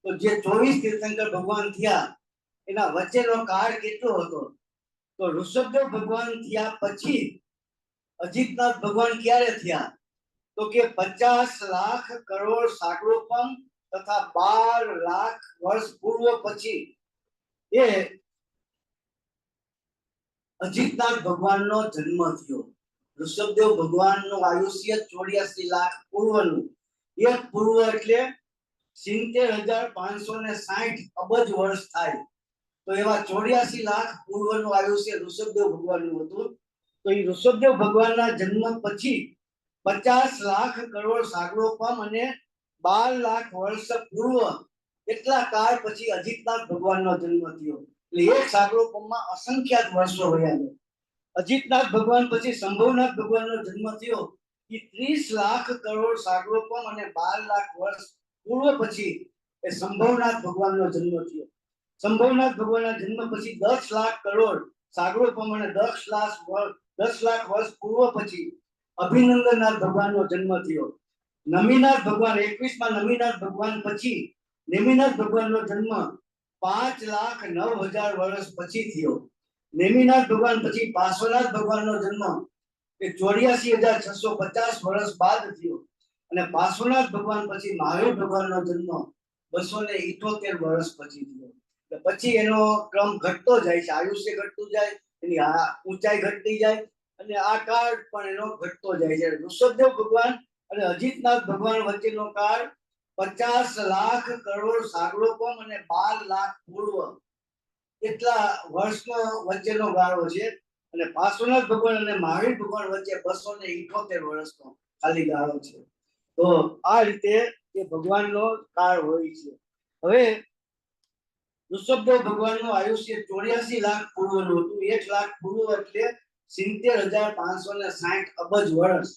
તો જે 24 તીર્થંકર ભગવાન થયા એના વચ્ચેનો કાળ કેટલો હતો? તો ઋષભદેવ ભગવાન થયા પછી અજીતનાથ ભગવાન ક્યારે થયા? તો કે 50 લાખ કરોડ સાગરોપમ તથા 12 લાખ વર્ષ પૂર્વ પછી એ અજીતનાથ ભગવાનનો જન્મ થયો. ઋષભદેવ ભગવાનનું આયુષ્ય 84 લાખ પૂર્વનું. એ પૂર્વ એટલે 70,560 અબજ વર્ષ થાય. તો એવા 84 લાખ પૂર્વનું આયુષ્ય ઋષભદેવ ભગવાનનું હતું. તો એ ઋષભદેવ ભગવાનના જન્મ પછી 50 લાખ કરોડ સાગરોપમ અને 12 લાખ વર્ષ પૂર્વ એટલા કાળ પછી અજીતનાથ ભગવાનનો જન્મ થયો. એટલે એક સાગરોપમમાં અસંખ્યાત વર્ષો વયા ગયા. અજીતનાથ ભગવાન પછી શંભુનાથ ભગવાનનો જન્મ થયો. એ 30 લાખ કરોડ સાગરોપમ અને 12 લાખ વર્ષ પૂર્વ પછી એ શંભુનાથ ભગવાનનો જન્મ થયો. શંભુનાથ ભગવાનના જન્મ પછી 10 લાખ કરોડ સાગરોપમ અને 10 લાખ વર્ષ પૂર્વ પછી અભિનંદનનાથ ભગવાનનો જન્મ થયો. નમીનાથ ભગવાન 21માં નમીનાથ ભગવાન પછી નેમિનાથ ભગવાનનો જન્મ 5,09,000 વર્ષ પછી થયો. નેમિનાથ ભગવાન પછી પાર્શ્વનાથ ભગવાનનો જન્મ એ 84,650 વર્ષ બાદ થયો. અને પાર્શ્વનાથ ભગવાન પછી મહાવીર ભગવાનનો જન્મ 278 વર્ષ પછી થયો. પછી એનો ક્રમ ઘટતો જાય છે, આયુષ્ય ઘટતું જાય, એની ઊંચાઈ ઘટતી જાય અને આ કાળ પણ એનો ઘટતો જાય છે. ઋષભદેવ ભગવાન અને અજીતનાથ ભગવાન વચ્ચેનો કાળ 50 લાખ કરોડ સાગરોપમ અને 12 લાખ પૂર્વ એટલા વર્ષનો વચ્ચેનો ગાળો છે. અને પાર્શ્વનાથ ભગવાન અને મહાવીર ભગવાન વચ્ચે 278 વર્ષનો ખાલી ગાળો છે. તો આ રીતે એ ભગવાનનો કાળ હોય છે. હવે ઋષભદેવ ભગવાનનું આયુષ્ય 84 લાખ પૂર્વનું હતું. 1 લાખ પૂર્વ એટલે 70,560 અબજ વર્ષ.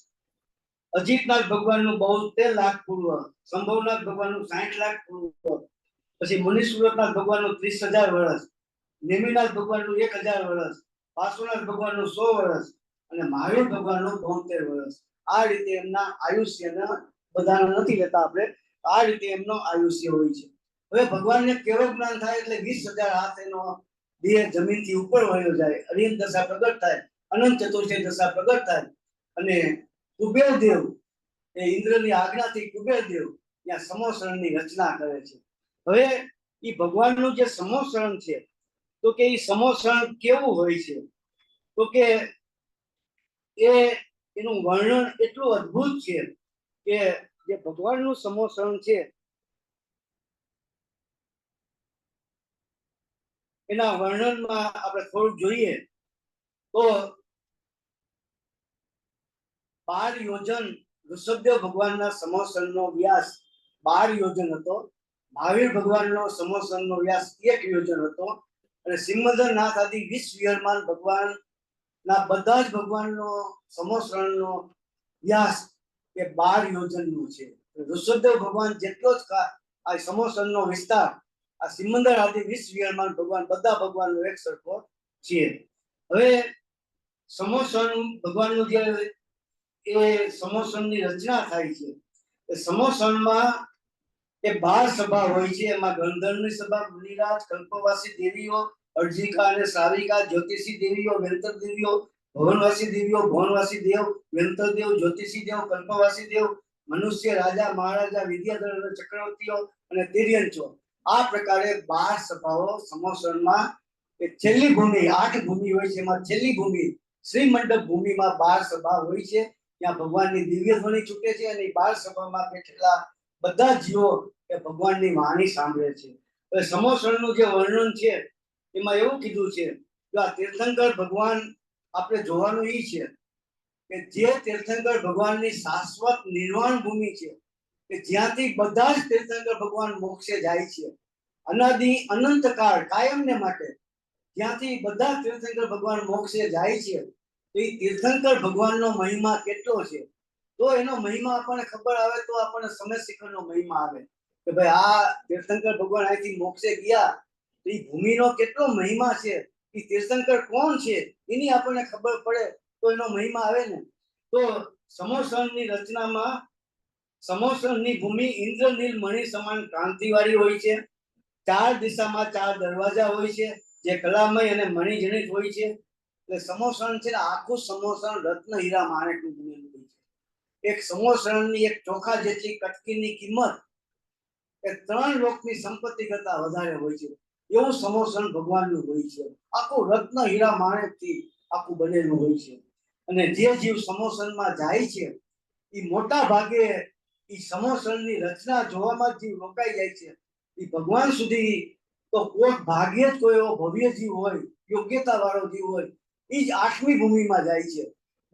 અજીતનાથ ભગવાનનું 72 લાખ પૂર્વ, શંભુનાથ ભગવાનનું 60 લાખ પૂર્વ, પછી મુનિસુરતનાથ ભગવાનનું 30,000 વર્ષ, નેમિનાથ ભગવાનનું 1,000 વર્ષ, પાર્શ્વનાથ ભગવાનનું 100 વર્ષ અને મહાવીર ભગવાનનું 72 વર્ષ. આ રીતે એમના આયુષ્યના બધાના નથી લેતા આપણે, આ રીતે એમનો આયુષ્ય હોય છે. હવે ભગવાનને કેવળ જ્ઞાન થાય એટલે 20,000 હાથ એનો દેહ જમીનથી ઉપર વળ્યો જાય, અરિહંત દશા પ્રગટ થાય, અનંત ચતુર્થય દશા પ્રગટ થાય અને કુબેરદેવ એ ઇન્દ્રની આજ્ઞાથી કુબેરદેવ ત્યાં સમોસરણની રચના કરે છે. હવે એ ભગવાનનું જે સમોસરણ છે તો કે એ સમોસરણ કેવું હોય છે? તો કે એનું વર્ણન એટલું અદ્ભુત છે કે જે ભગવાનનું સમોસરણ છે એના વર્ણનમાં આપણે થોડું જોઈએ તો 12 યોજન ઋષભદેવ ભગવાનના સમોસરણનો વ્યાસ 12 યોજન હતો. મહાવીર ભગવાનનો સમોસરણનો વ્યાસ 1 યોજન હતો. અને સિંહદરનાથ આદિ 20 વિહરમાન ભગવાનના બધા જ ભગવાનનો સમોસરણનો વ્યાસ એ 12 યોજનનો છે. ઋષભદેવ ભગવાન જેટલો જ આ સમોસરણનો વિસ્તાર આ સિમંદર આદિ 20 વિહરમાન ભગવાન બધા ભગવાનનો એક સરખો છે. હવે સમોસરણ ભગવાનનું જે એ સમોસરણની રચના થાય છે એ સમોસરણમાં એ 12 સભા હોય છે. એમાં ગંધર્વની સભા, મુનિરાજ, કલ્પવાસી દેવીઓ, અર્જિકા અને શ્રાવિકા, જ્યોતિષી દેવીઓ, વેંતર દેવીઓ, ભવનવાસી દેવીઓ, ભવનવાસી દેવ, વેંતર દેવ, જ્યોતિષી દેવ, કલ્પવાસી દેવ, મનુષ્ય, રાજા, મહારાજા, વિદ્યાધર, ચક્રવર્તીઓ અને તિર્યંચો આ પ્રકારે 12 સભાઓ સમોસણમાં એ છેલ્લી ભૂમિ 8 ભૂમિ હોય છે, એમાં છેલ્લી ભૂમિ શ્રી મંડપ ભૂમિમાં 12 સભા હોય છે. ત્યાં ભગવાનની દિવ્ય ધ્વનિ છૂટે છે અને 12 સભામાં બેઠેલા બધા જીવો એ ભગવાનની વાણી સાંભળે છે. હવે સમોસણનું જે વર્ણન છે એમાં એવું કીધું છે કે આ તીર્થંકર ભગવાન આપણે જોવાનું એ છે કે જે તીર્થંકર ભગવાનની શાશ્વત નિર્વાણ ભૂમિ છે કે જ્યાંથી બધા જ તીર્થંકર ભગવાન મોક્ષે જાય છે, અનાદિ અનંતકાળ કાયમને માટે જ્યાંથી બધા તીર્થંકર ભગવાન મોક્ષે જાય છે, તો એ તીર્થંકર ભગવાનનો મહિમા કેટલો છે. તો એનો મહિમા આપણને ખબર આવે તો આપણને સમય શિખરનો મહિમા આવે કે ભાઈ આ તીર્થંકર ભગવાન અહીંથી મોક્ષે ગયા તો એ ભૂમિનો કેટલો મહિમા છે, એ તીર્થંકર કોણ છે એની આપણને ખબર પડે તો એનો મહિમા આવે ને. તો સમોસણની રચનામાં સમોસણની ભૂમિ ઇન્દ્રનીલ મણિ સમાન કાંતિવાળી હોય છે. 4 દિશામાં 4 દરવાજા હોય છે જે કલામય અને મણિજનિત હોય છે. એટલે સમોસણ છે ને આખું સમોસણ રત્ન હીરા માણેકનું બનેલું હોય છે. એક સમોસણની એક ચોખા જેટલી કટકીની કિંમત એ 3 લોકની સંપત્તિ કરતા વધારે હોય છે. એવું સમોસણ ભગવાનનું હોય છે. આખું રત્ન હીરા માણેકથી આખું બનેલું હોય છે. અને જે જીવ સમોસણમાં જાય છે એ મોટા ભાગે એ સમોસણની રચના જોવામાં જીવ રોકાઈ જાય છે. એ ભગવાન સુધી તો કોઈક ભાગ્યે જ કોઈ એવો ભવ્ય જીવ હોય, યોગ્યતા વાળો જીવ હોય, એ જ 8મી ભૂમિમાં જાય છે.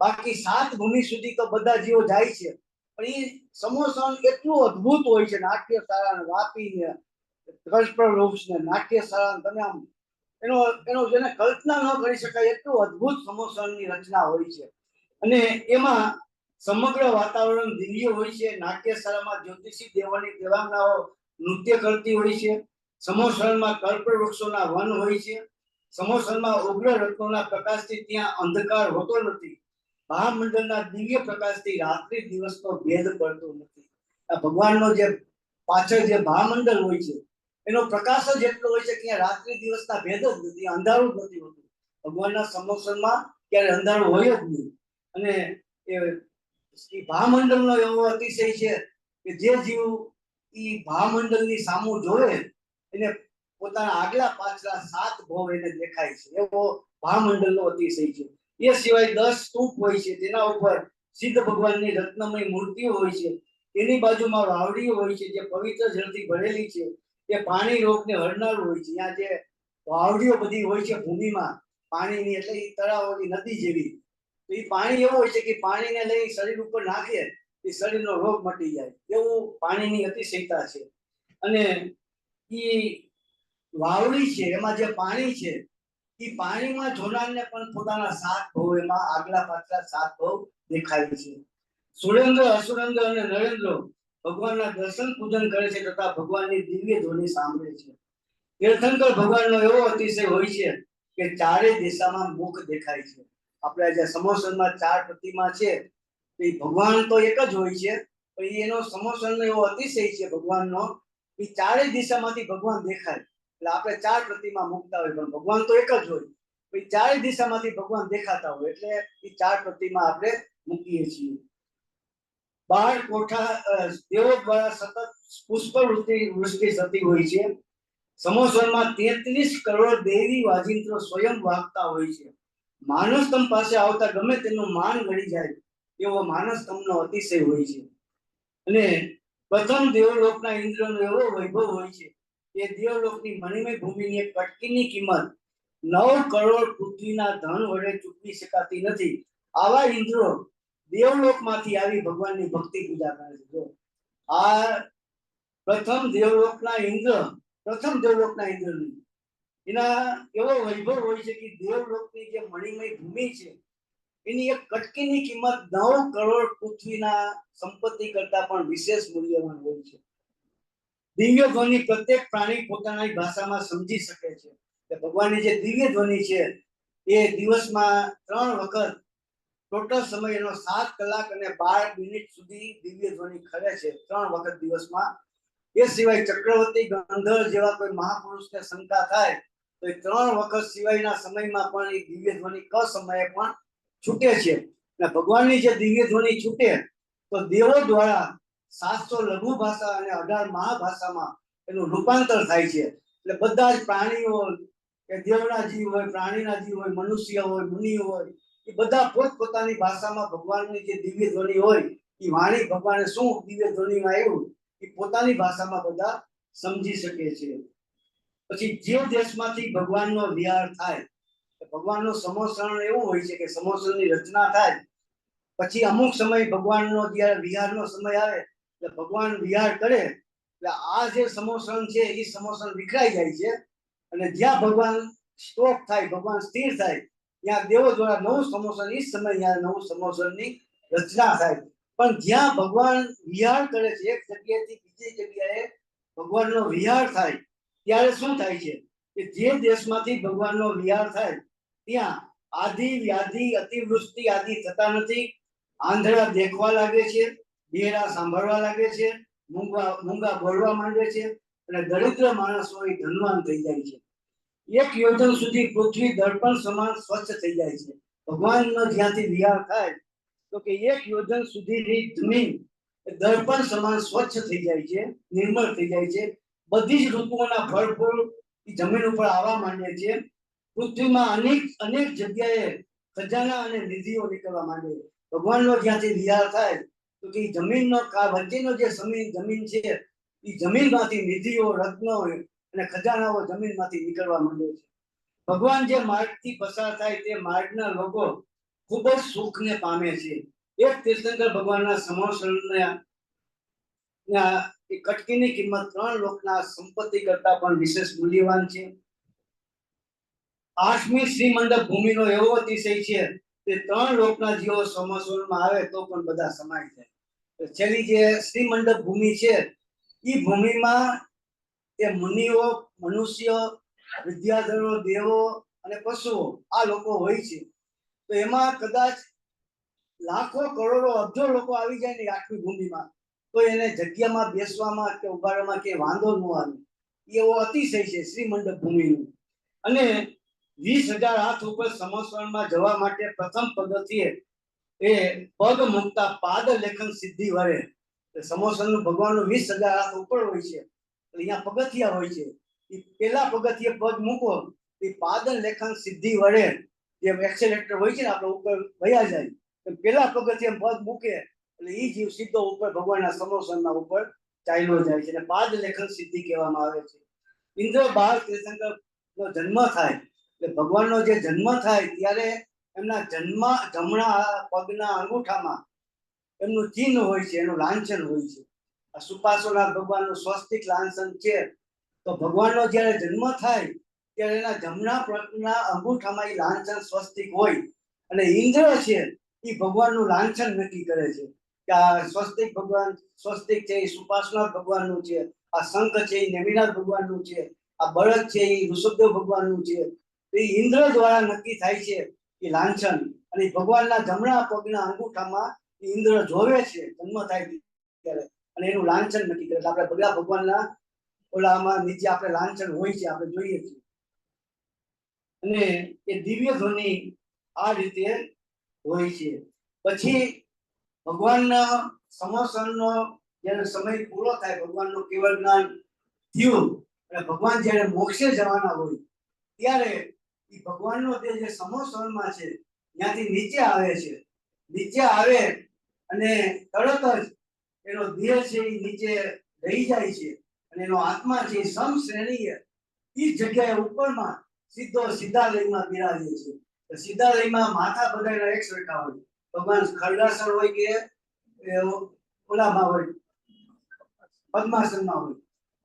બાકી 7 ભૂમિ સુધી તો બધા જીવો જાય છે. પણ એ સમોસણ એટલું અદ્ભુત હોય છે, નાટ્યશાળા વાપી ને કલ્પવૃક્ષ ને નાટ્યશાળા, તમે આમ એનો જેને કલ્પના ન કરી શકાય એટલું અદ્ભુત સમોસણની રચના હોય છે. અને એમાં સમગ્ર વાતાવરણ દિવ્ય હોય છે. નાટ્યશાળામાં જ્યોતિષી દેવાની દેવાંગનાઓ નૃત્ય કરતી હોય છે. સમોસણમાં કલ્પવૃક્ષોના વન હોય છે. સમોસણમાં ઉગ્ર રત્નોના પ્રકાશથી ત્યાં અંધકાર હોતો નથી. મહામંડળના દિવ્ય પ્રકાશથી રાત્રિ દિવસનો ભેદ પડતો નથી. આ ભગવાનનો જે પાછળ જે મહામંડળ હોય છે એનો પ્રકાશ જ એટલો હોય છે કે રાત્રિ દિવસના ભેદ જ નથી, અંધારું જ નથી હોતું. ભગવાનના સમોસણમાં ક્યારે અંધારું હોય જ નહીં. અને એ ભામંડળનો એવો અતિશય છે કે જે જીવ એ ભામંડળની સામું જોવે એને પોતાના આગલા પાછલા 7 ભવ એને દેખાય છે. એવો ભામંડળનો અતિશય છે. એ સિવાય 10 સ્તૂપ હોય છે તેના ઉપર સિદ્ધ ભગવાનની રત્નમય મૂર્તિઓ હોય છે. એની બાજુમાં વાવડીઓ હોય છે જે પવિત્ર જળથી ભરેલી છે. એ પાણી રોગને હરનારું હોય છે. ત્યાં જે વાવડીઓ બધી હોય છે ભૂમિમાં પાણીની, એટલે એ તળાવોની નદી જેવી, તો એ પાણી એવું હોય છે કે પાણીને લઈ શરીર ઉપર નાખે એ શરીરનો રોગ મટી જાય, એવું પાણીની અતિશયતા છે. અને એ વાવડી છે એમાં જે પાણી છે એ પાણીમાં જોનારને પણ પોતાના 7 ભવ એમાં આગલા પાછલા 7 ભવ દેખાય છે. સુરેન્દ્ર, અસુરેન્દ્ર અને નરેન્દ્ર ભગવાનના દર્શન પૂજન કરે છે તથા ભગવાનની દિવ્ય ધ્વનિ સાંભળે છે. તીર્થંકર ભગવાનનો એવો અતિશય હોય છે કે 4 દિશામાં મુખ દેખાય છે. આપણે જે સમોસણમાં 4 પ્રતિમા છે એ ભગવાન તો એક જ હોય છે, પણ એનો સમોસણનો એવો અતિશય છે ભગવાનનો કે 4 દિશામાંથી ભગવાન દેખાય. એટલે આપણે 4 પ્રતિમા મૂકતા હોય પણ ભગવાન તો એક જ હોય, પછી 4 દિશામાંથી ભગવાન દેખાતા હોય એટલે એ 4 પ્રતિમા આપણે મૂકીએ છીએ. 12 કોઠા દેવો દ્વારા સતત પુષ્પ વૃષ્ટિ થતી હોય છે. સમોસણમાં 33 કરોડ દેવી વાજિંત્રો સ્વયં વાગતા હોય છે. માનવસ્તંભ પાસે આવતા ગમે તેનું માન ગળી જાય એવો માનવસ્તંભનો અતિશય હોય છે. અને પ્રથમ દેવલોકના ઇન્દ્રનો એવો વૈભવ હોય છે કે દેવલોકની મણિમય ભૂમિની એક કટકીની કિંમત 9 કરોડ પૃથ્વીના ધન વડે ચૂકવી શકાતી નથી. આવા ઇન્દ્રો દેવલોકમાંથી આવી ભગવાનની ભક્તિ પૂજા કરે છે. આ પ્રથમ દેવલોકના ઇન્દ્ર એના એવો વૈભવ હોય છે કે દેવલોકની જે મણિમય ભૂમિ છે એની એક કટકીની કિંમત 9 કરોડ પૃથ્વીના સંપત્તિ કરતા પણ વિશેષ મૂલ્યવાન હોય છે. દિવ્ય ધ્વનિ પ્રત્યેક પ્રાણી પોતાની ભાષામાં સમજી શકે છે કે ભગવાનની જે દિવ્ય ધ્વનિ છે એ દિવસમાં 3 વખત ટોટલ સમય એનો 7 કલાક અને 12 મિનિટ સુધી દિવ્ય ધ્વનિ ખરે છે, 3 વખત દિવસમાં. એ સિવાય ચક્રવર્તી, ગંધર્વ જેવા કોઈ મહાપુરુષને શંકા થાય તો એ 3 વખત સિવાયના સમયમાં પણ એ દિવ્ય ધ્વનિ ક સમયે પણ છૂટે છે. અને ભગવાનની જે દિવ્ય ધ્વનિ છૂટે તો દેવો દ્વારા 700 લઘુ ભાષા અને 18 મહાભાષામાં એનું રૂપાંતર થાય છે. એટલે બધા જ પ્રાણીઓ કે દેવના જીવ હોય, પ્રાણીના જીવ હોય, મનુષ્ય હોય, મુનિ હોય, એ બધા પોતપોતાની ભાષામાં ભગવાનની જે દિવ્ય ધ્વનિ હોય, એ વાણી ભગવાને શું દિવ્ય ધ્વનિમાં આવ્યું એ પોતાની ભાષામાં બધા સમજી શકે છે. પછી જે દેશમાંથી ભગવાનનો વિહાર થાય, ભગવાનનું સમોસરણ એવું હોય છે કે સમોસણની રચના થાય પછી અમુક સમય ભગવાનનો જ્યારે વિહારનો સમય આવે એટલે ભગવાન વિહાર કરે એટલે આ જે સમોસણ છે એ સમોસણ વિખરાઈ જાય છે અને જ્યાં ભગવાન સ્ટોપ થાય, ભગવાન સ્થિર થાય, ત્યાં દેવો દ્વારા નવું સમોસણ એ સમય ત્યાં નવું સમોસણની રચના થાય. પણ જ્યાં ભગવાન વિહાર કરે છે એક જગ્યાએથી બીજી જગ્યાએ ભગવાનનો વિહાર થાય ત્યારે શું થાય છે કે જે દેશમાંથી ભગવાનનો વિહાર થાય ત્યાં આદિ વ્યાધિ અતિવૃષ્ટિ આદિ થતા નથી. આંધળા દેખવા લાગે છે, બહેરા સાંભળવા લાગે છે, મૂંગા બોલવા માંડે છે અને દરિદ્ર માણસો એ ધનવાન થઈ જાય છે. 1 યોજન સુધી પૃથ્વી દર્પણ સમાન સ્વચ્છ થઈ જાય છે. ભગવાનનો જ્યાંથી વિહાર થાય તો કે 1 યોજન સુધીની જમીન દર્પણ સમાન સ્વચ્છ થઈ જાય છે, નિર્મળ થઈ જાય છે. બધી જ ઋતુઓના ફળ ફૂલ જમીન ઉપર આવવા માંડે છે. પૃથ્વીમાં અનેક જગ્યાએ ખજાના અને નિધિઓ નીકળવા માંડે છે. ભગવાનનો જ્યાંથી વિહાર થાય તો કે જમીનનો વચ્ચેનો જે જમીન છે એ જમીનમાંથી નિધિઓ, રત્નો અને ખજાનાઓ જમીનમાંથી નીકળવા માંડે છે. ભગવાન જે માર્ગથી પસાર થાય તે માર્ગના લોકો ખૂબ જ સુખને પામે છે. એક તીર્થંકર ભગવાનના સમોસણના કટકીની કિંમત 3 લોકના સંપત્તિ કરતા પણ વિશેષ મૂલ્યવાન છે. 8મી શ્રીમંડપ ભૂમિનો એવો અતિશય છે કે 3 લોકના જીવો સમોસણમાં આવે તો પણ બધા સમાઈ જાય. છેલ્લી જે શ્રીમંડપ ભૂમિ છે એ ભૂમિમાં એ મુનિઓ, મનુષ્ય, વિદ્યાધરો, દેવો અને પશુઓ આ લોકો હોય છે. તો એમાં કદાચ લાખો કરોડો અબજો લોકો આવી જાય ને આખી ભૂમિમાં તો એને જગ્યામાં બેસવામાં કે ઉભારવામાં કે વાંધો ન આવે. એવો અતિશય છે શ્રીમંડપ ભૂમિનું. અને 20,000 હાથ ઉપર સમોસણમાં જવા માટે પ્રથમ પગથિયે એ પગ મૂકતા પાદ લેખન સિદ્ધિ વળે. સમોસણનું ભગવાનનું 20,000 હાથ ઉપર હોય છે એટલે અહીંયા પગથિયા હોય છે. એ પેલા પગથિયે પગ મૂકો એ પાદ લેખન સિદ્ધિ વળે, જે એક્સેલેટર હોય છે ને આપણે ઉપર વયા જાય પેલા પગથિયે પગ મૂકે એટલે એ જીવ સીધો ઉપર ભગવાનના સમોસણના ઉપર ચાલ્યો જાય છે અને પાદ લેખન સિદ્ધિ કહેવામાં આવે છે. ઇન્દ્ર બાળ તીર્થંકર નો જન્મ થાય એટલે ભગવાનનો જે જન્મ થાય ત્યારે એમના જમણા પગના અંગૂઠામાં એમનું ચિહ્ન હોય છે, એનું લાંછન હોય છે. આ સુપાર્શ્વનાથ ભગવાનનું સ્વસ્તિક લાંછન છે. તો ભગવાનનો જ્યારે જન્મ થાય ત્યારે એના જમણા પગના અંગૂઠામાં એ લાંછન સ્વસ્તિક હોય અને ઇન્દ્ર છે એ ભગવાનનું લાંછન નક્કી કરે છે કે આ સ્વસ્તિક ભગવાન સ્વસ્તિક છે એ સુપાર્શ્વનાથ ભગવાનનું છે, આ શંખ છે એ નેમિનાથ ભગવાનનું છે, આ બળદ છે એ ઋષભદેવ ભગવાનનું છે. તો એ ઇન્દ્ર દ્વારા નક્કી થાય છે એ લાંછન અને ભગવાનના જમણા પગના અંગૂઠામાં ઇન્દ્ર જોવે છે જન્મ થાય ત્યારે અને એનું લાંછન નક્કી કરે. આપણે બધા ભગવાનના ઓલામાં નીચે આપણે લાંછન હોય છે, આપણે જોઈએ છીએ. અને એ દિવ્ય ધ્વનિ આ રીતે હોય છે. પછી ભગવાનના સમોસણનો જ્યારે સમય પૂરો થાય, ભગવાનનું કેવળ જ્ઞાન થયું અને ભગવાન જ્યારે મોક્ષે જવાના હોય ત્યારે એ ભગવાનનો જે સમોસણમાં છે ત્યાંથી નીચે આવે છે. નીચે આવે અને તરત જ એનો દેહ છે એ નીચે રહી જાય છે અને એનો આત્મા છે સમ શ્રેણીએ એ જગ્યાએ ઉપરમાં સિદ્ધાલયમાં બિરાજે છે. સિદ્ધાલયમાં માથા બધાના એક સરખા હોય. ભગવાન ખરગાસણ હોય કે ઓલામાં હોય પદ્માસનમાં હોય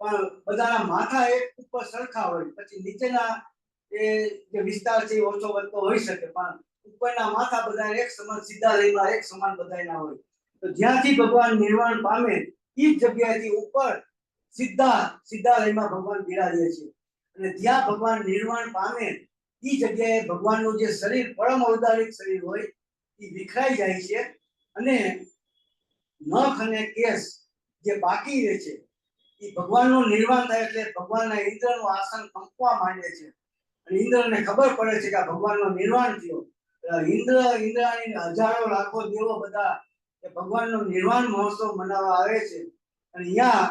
પણ બધાના માથા એક ઉપર સરખા હોય. પછી નીચેના એ જે વિસ્તાર છે એ ઓછો વધતો હોઈ શકે પણ ઉપરના માથા બધા એક સમાન સિદ્ધાલયમાં એક સમાન બધાના હોય. તો જ્યાંથી ભગવાન નિર્વાણ પામે એ જગ્યાએથી ઉપર સિદ્ધાલયમાં ભગવાન બિરાજે છે અને જ્યાં ભગવાન નિર્વાણ પામે એ જગ્યાએ ભગવાનનું જે શરીર પરમ ઔદારિક શરીર હોય એ વિખરાઈ જાય છે અને નખ અને કેસ જે બાકી રહે છે એ ભગવાનનું નિર્વાણ થાય એટલે ભગવાનના ઇન્દ્રનું આસન કંપવા માંડે છે અને ઇન્દ્રને ખબર પડે છે કે આ ભગવાનનું નિર્વાણ થયું. ઇન્દ્રાણી હજારો લાખો દેવો બધા ભગવાનનો નિર્વાણ મહોત્સવ મનાવવા આવે છે અને અહીંયા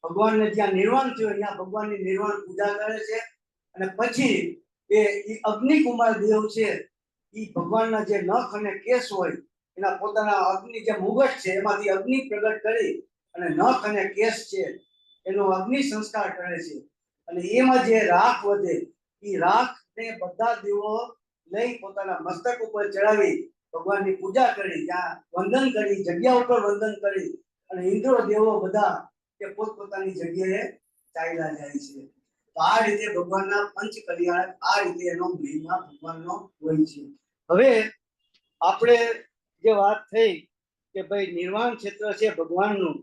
ભગવાનને જ્યાં નિર્વાણ થયું ત્યાં ભગવાનની નિર્વાણ પૂજા કરે છે અને પછી એ અગ્નિકુમાર દેવ છે એ ભગવાનના જે નખ અને કેસ હોય એના પોતાના અગ્નિ જે મુગટ છે એમાંથી અગ્નિ પ્રગટ કરી અને નખ અને કેસ છે એનો અગ્નિ સંસ્કાર કરે છે અને એમાં જે રાખ વધે એ રાખ ને બધા દેવો લઈ પોતાના મસ્તક ઉપર ચડાવી ભગવાનની પૂજા કરી ત્યાં વંદન કરી જગ્યા ઉપર વંદન કરી અને ઇન્દ્ર દેવો બધા કે પોતપોતાની જગ્યાએ ચાલ્યા જાય છે. તો આ રીતે ભગવાનના પંચ કલ્યાણ આ રીતે એનો મહિમા ભગવાનનો હોય છે. હવે આપણે જે વાત થઈ કે ભાઈ નિર્વાણ ક્ષેત્ર છે ભગવાનનું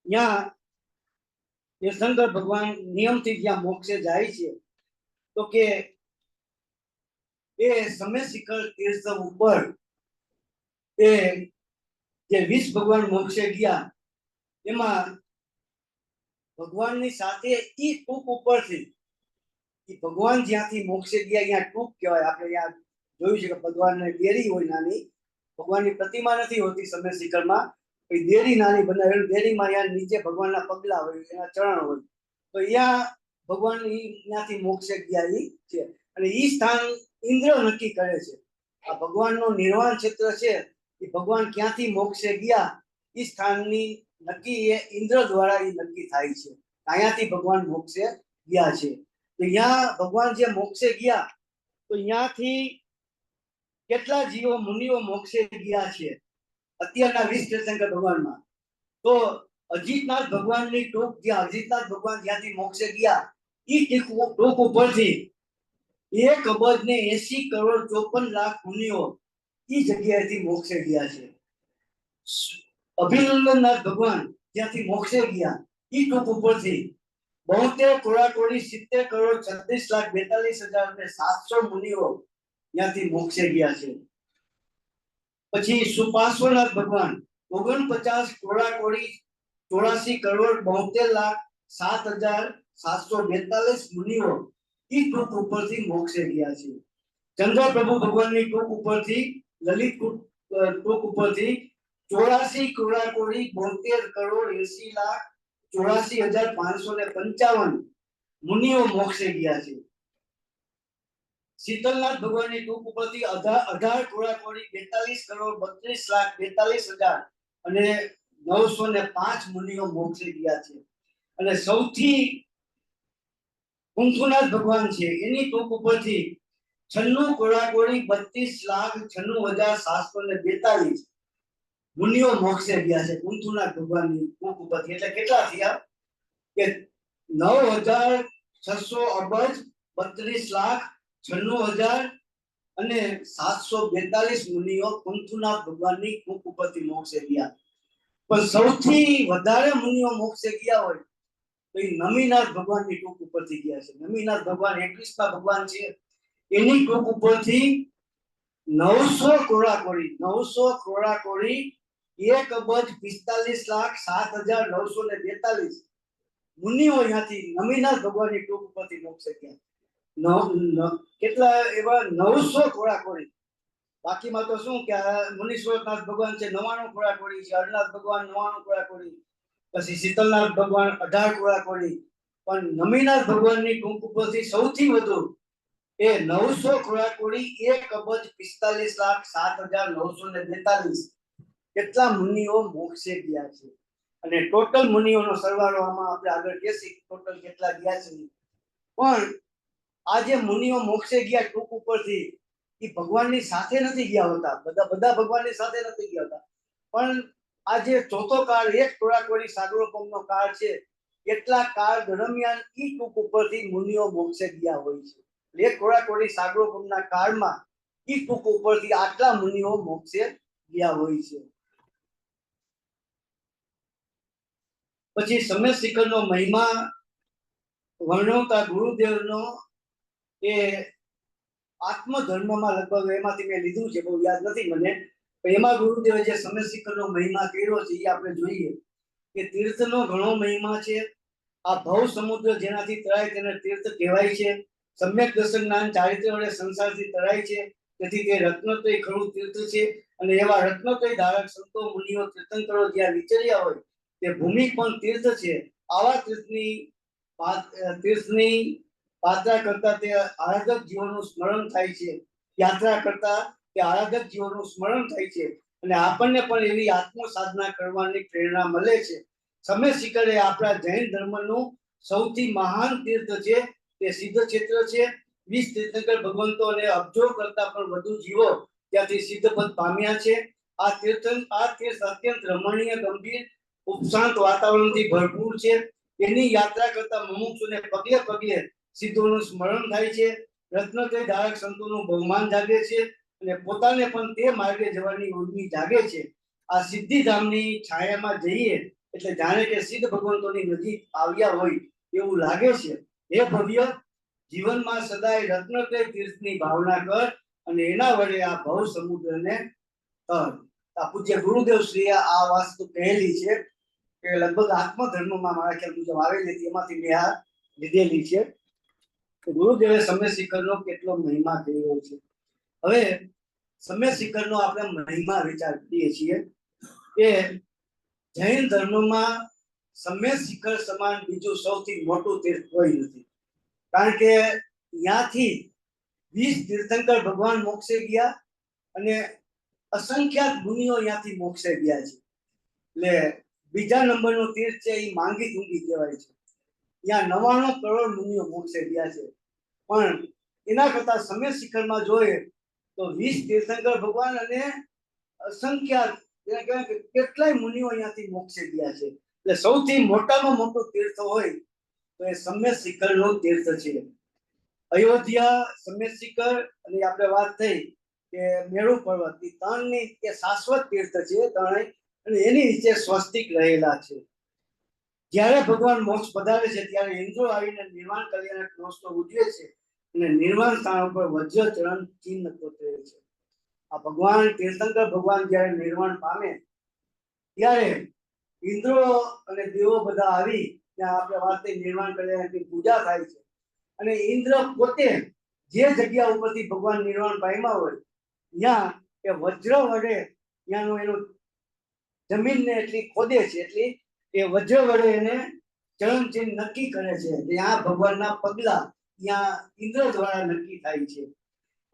ત્યાં તીર્થંકર ભગવાન નિયમથી જ્યાં મોક્ષે જાય છે તો કે એ સમય શિખર તીર્થ ઉપર એ જે 20 ભગવાન મોક્ષે ગયા એમાં ભગવાનની સાથે ઈ ટૂંક ઉપરથી ઈ ભગવાન જ્યાંથી મોક્ષે ગયા અહીંયા ટૂંક કહેવાય. આપણે ત્યાં જોયું છે કે ભગવાનને દેરી હોય નાની, ભગવાનની પ્રતિમા નથી હોતી સમય શિખરમાં, દેરી નાની બનાવેલી દેરીમાં અહીંયા નીચે ભગવાનના પગલા હોય એના ચરણ હોય તો અહીંયા ભગવાન ત્યાંથી મોક્ષે ગયા ઈ છે અને ઈ સ્થાન ઇન્દ્ર નક્કી કરે છે. આ ભગવાનનું નિર્વાણ ક્ષેત્ર છે એ ભગવાન ક્યાંથી મોક્ષે ગયા ઈ સ્થાનની નક્કી એ ઇન્દ્ર દ્વારા એ નક્કી થાય છે. અહીંયાથી ભગવાન મોક્ષે ગયા છે. તો અહીંયા ભગવાન જે મોક્ષે ગયા તો અહીંયાથી કેટલા જીવો મુનિઓ મોક્ષે ગયા છે અત્યારના 20 તીર્થંકર ભગવાનમાં. તો અજીતનાથ ભગવાનની ટોક જ્યાં અજીતનાથ ભગવાન જ્યાંથી મોક્ષે ગયા ઈ ટોક ઉપરથી 1 અબજ ને 80 કરોડ 54 લાખ મુનિઓ ઈ જગ્યાએથી મોક્ષે ગયા છે. અભિનંદનનાથ ભગવાન જ્યાંથી મોક્ષે ગયા ઈ ટોક ઉપરથી 72 કોડાકોડી 70 કરોડ 36 લાખ 42 હજાર 700 મુનિઓ ત્યાંથી મોક્ષે ગયા છે. પછી સુપાર્શ્વનાથ ભગવાન 49 કોડાકોડી 84 કરોડ 72 લાખ 7,742 મુનિઓ ઈ ટૂંક ઉપરથી મોક્ષે ગયા છે. ચંદ્રપ્રભુ ભગવાનની ટૂંક ઉપરથી લલિત ટૂંક ઉપરથી 84 કોડાકોડી 72 કરોડ 80 લાખ 84,555 મુનિઓ મોક્ષે ગયા છે. શીતલનાથ ભગવાનની ટૂંક ઉપરથી 18 કોડાકોડી 42 કરોડ 32 લાખ 42 હજાર અને 905 મુનિઓ મોક્ષે ગયા છે. અને સૌથી કુંથુનાથ ભગવાન છે એની ટૂંક ઉપરથી 96 કોડાકોડી 32 લાખ 96,742 મુનિઓ મોક્ષે ગયા છે કુંથુનાથ ભગવાનની ટૂંક ઉપરથી. એટલે કેટલા થયા કે 9,600 અબજ 32 લાખ 96,000 અને 742 મુનિઓ કુંથુનાથ ભગવાનની ટૂંક ઉપરથી મોક્ષે ગયા. પણ સૌથી વધારે મુનિઓ મોક્ષે ગયા હોય તો એ નમીનાથ ભગવાનની ટૂંક ઉપરથી ગયા છે. નમીનાથ ભગવાન 21મા ભગવાન છે એની ટૂંક ઉપરથી 900 કોડાકોડી 1 અબજ 45 લાખ 7,942 મુનિઓ અહીંયાથી નમીનાથ ભગવાનની ટૂંક ઉપરથી મોક્ષે ગયા. કેટલા એવા 900 કોડાકોડી. બાકીમાં તો શું કે મુનીશ્વરનાથ ભગવાન છે 99 કોડાકોડી છે, હરનાથ ભગવાન 99 કોડાકોડી, પછી શીતલનાથ ભગવાન 18 કોડાકોડી. પણ નમીનાથ ભગવાનની ટૂંક ઉપરથી સૌથી વધુ એ 900 કોડાકોડી 1 અબજ 45 લાખ 7,942 કેટલા મુનિઓ મોક્ષે ગયા છે. અને ટોટલ મુનિઓનો સરવાળો આમાં આપણે આગળ કહેશી ટોટલ કેટલા ગયા છે. પણ આ જે મુનિઓ મોક્ષે ગયા ટૂંક ઉપરથી એ ભગવાનની સાથે નથી ગયા હોતા, બધા ભગવાનની સાથે નથી ગયા હોતા. પણ આ જે ચોથો કાળ 1 કોડાકોડી સાગરોપમનો કાળ છે એટલા કાળ દરમિયાન ઈ ટૂંક ઉપરથી મુનિઓ મોક્ષે ગયા હોય છે. 1 કોડાકોડી સાગરોપમના કાળમાં ઈ ટૂંક ઉપરથી આટલા મુનિઓ મોક્ષે ગયા હોય છે. પછી સમય શિખરનો મહિમા વર્ણવતા ગુરુદેવનો એ આત્મધર્મમાં લગભગ એમાંથી મેં લીધું છે, બહુ યાદ નથી મને. એમાં ગુરુદેવે જે સમય શિખરનો મહિમા કર્યો છે એ આપણે જોઈએ કે તીર્થનો ઘણો મહિમા છે. આ ભવ સમુદ્ર જેનાથી તરાય તેને તીર્થ કહેવાય છે. સમ્યક દર્શન જ્ઞાન ચારિત્ર વડે સંસારથી તરાય છે, તેથી તે રત્નત્રય ખરું તીર્થ છે. અને એવા રત્નત્રય ધારક સંતો મુનિઓ તીર્થંકરો જ્યાં વિચર્યા હોય તે ભૂમિ પણ તીર્થ છે. આવા તીર્થની પાત્રા કરતા તે આરાધક જીવોનું સ્મરણ થાય છે, યાત્રા કરતા તે આરાધક જીવોનું સ્મરણ થાય છે, અને આપણને પણ એવી આત્મ સાધના કરવાની પ્રેરણા મળે છે. સમય શિખર એ આપણા જૈન ધર્મનું સૌથી મહાન તીર્થ છે. તે સિદ્ધ ક્ષેત્ર છે. 20 તીર્થંકર ભગવંતો અને અબજો કરતા પણ વધુ જીવો ત્યાંથી સિદ્ધ પદ પામ્યા છે. આ તીર્થ અત્યંત રમણીય, ગંભીર, ઉપશાંત વાતાવરણથી ભરપૂર છે. એની યાત્રા કરતા મુમુક્ષુને પગલે પગલે સિદ્ધોનું સ્મરણ થાય છે, રત્નત્રય ધારક સંતોનું બહુમાન જાગે છે, અને પોતાને પણ તે માર્ગે જવાની ઉર્મિ જાગે છે. આ સિદ્ધિધામની છાયામાં જઈએ એટલે જાણે કે સિદ્ધ ભગવંતોની નજીક આવ્યા હોય એવું લાગે છે. હે ભવ્ય, જીવનમાં સદાય રત્નત્રય તીર્થની ભાવના કર, અને એના વડે આ ભવ સમુદ્રને તર. આ પૂજ્ય ગુરુદેવ શ્રી આ વાસ્તુ કહેલી છે કે લગભગ આત્મધર્મમાં મારા ખ્યાલ મુજબ આવેલી હતી, એમાંથી મેં આ લીધેલી છે. ગુરુદેવે સમય શિખરનો કેટલો મહિમા કર્યો છે. હવે સમય શિખરનો આપણે મહિમા વિચાર કરીએ છીએ કે જૈન ધર્મમાં સમય શિખર સમાન બીજું સૌથી મોટું તીર્થ કોઈ નથી. કારણ કે ત્યાંથી 20 તીર્થંકર ભગવાન મોક્ષે ગયા, અને અસંખ્યાત મુનિઓ ત્યાંથી મોક્ષે ગયા છે. એટલે બીજા નંબરનું તીર્થ છે એ માંગી તુંગી કહેવાય છે. ત્યાં 99 કરોડ મુનિઓ મોક્ષે ગયા છે. પણ એના કરતા સમય શિખરમાં જોઈએ તો 20 તીર્થંકર ભગવાન અને અસંખ્યાત કેટલાય મુનિઓ અહીંયાથી મોક્ષે ગયા છે. એટલે સૌથી મોટામાં મોટું તીર્થ હોય તો એ સમય શિખરનું તીર્થ છે. અયોધ્યા, સમય શિખર, અને આપણે વાત થઈ કે મેરુ પર્વત, એ ત્રણની કે શાશ્વત તીર્થ છે ત્રણેય, અને એની નીચે સ્વસ્તિક રહેલા છે. જ્યારે ભગવાન મોક્ષ પધારે છે ત્યારે ઇન્દ્રો આવીને નિર્વાણ કલ્યાણક મહોત્સવ ઉજવે છે, અને નિર્વાણ સ્થાન ઉપર વજ્ર ચરણ ચિહ્ન કોતરે છે. આ ભગવાન તીર્થંકર ભગવાન જ્યારે નિર્વાણ પામે ત્યારે ઇન્દ્રો અને દેવો બધા આવી ત્યાં આપણે વાત થઈ નિર્વાણ કલ્યાણકની પૂજા થાય છે, અને ઇન્દ્ર પોતે જે જગ્યા ઉપરથી ભગવાન નિર્વાણ પામ્યા હોય ત્યાં એ વજ્ર વડે ત્યાંનું એનું જમીનને એટલી ખોદે છે, એટલી એ વજ્ર વડે એને ચરણ ચિહ્ન નક્કી કરે છે. ત્યાં ભગવાનના પગલા ત્યાં ઇન્દ્ર દ્વારા નક્કી થાય છે.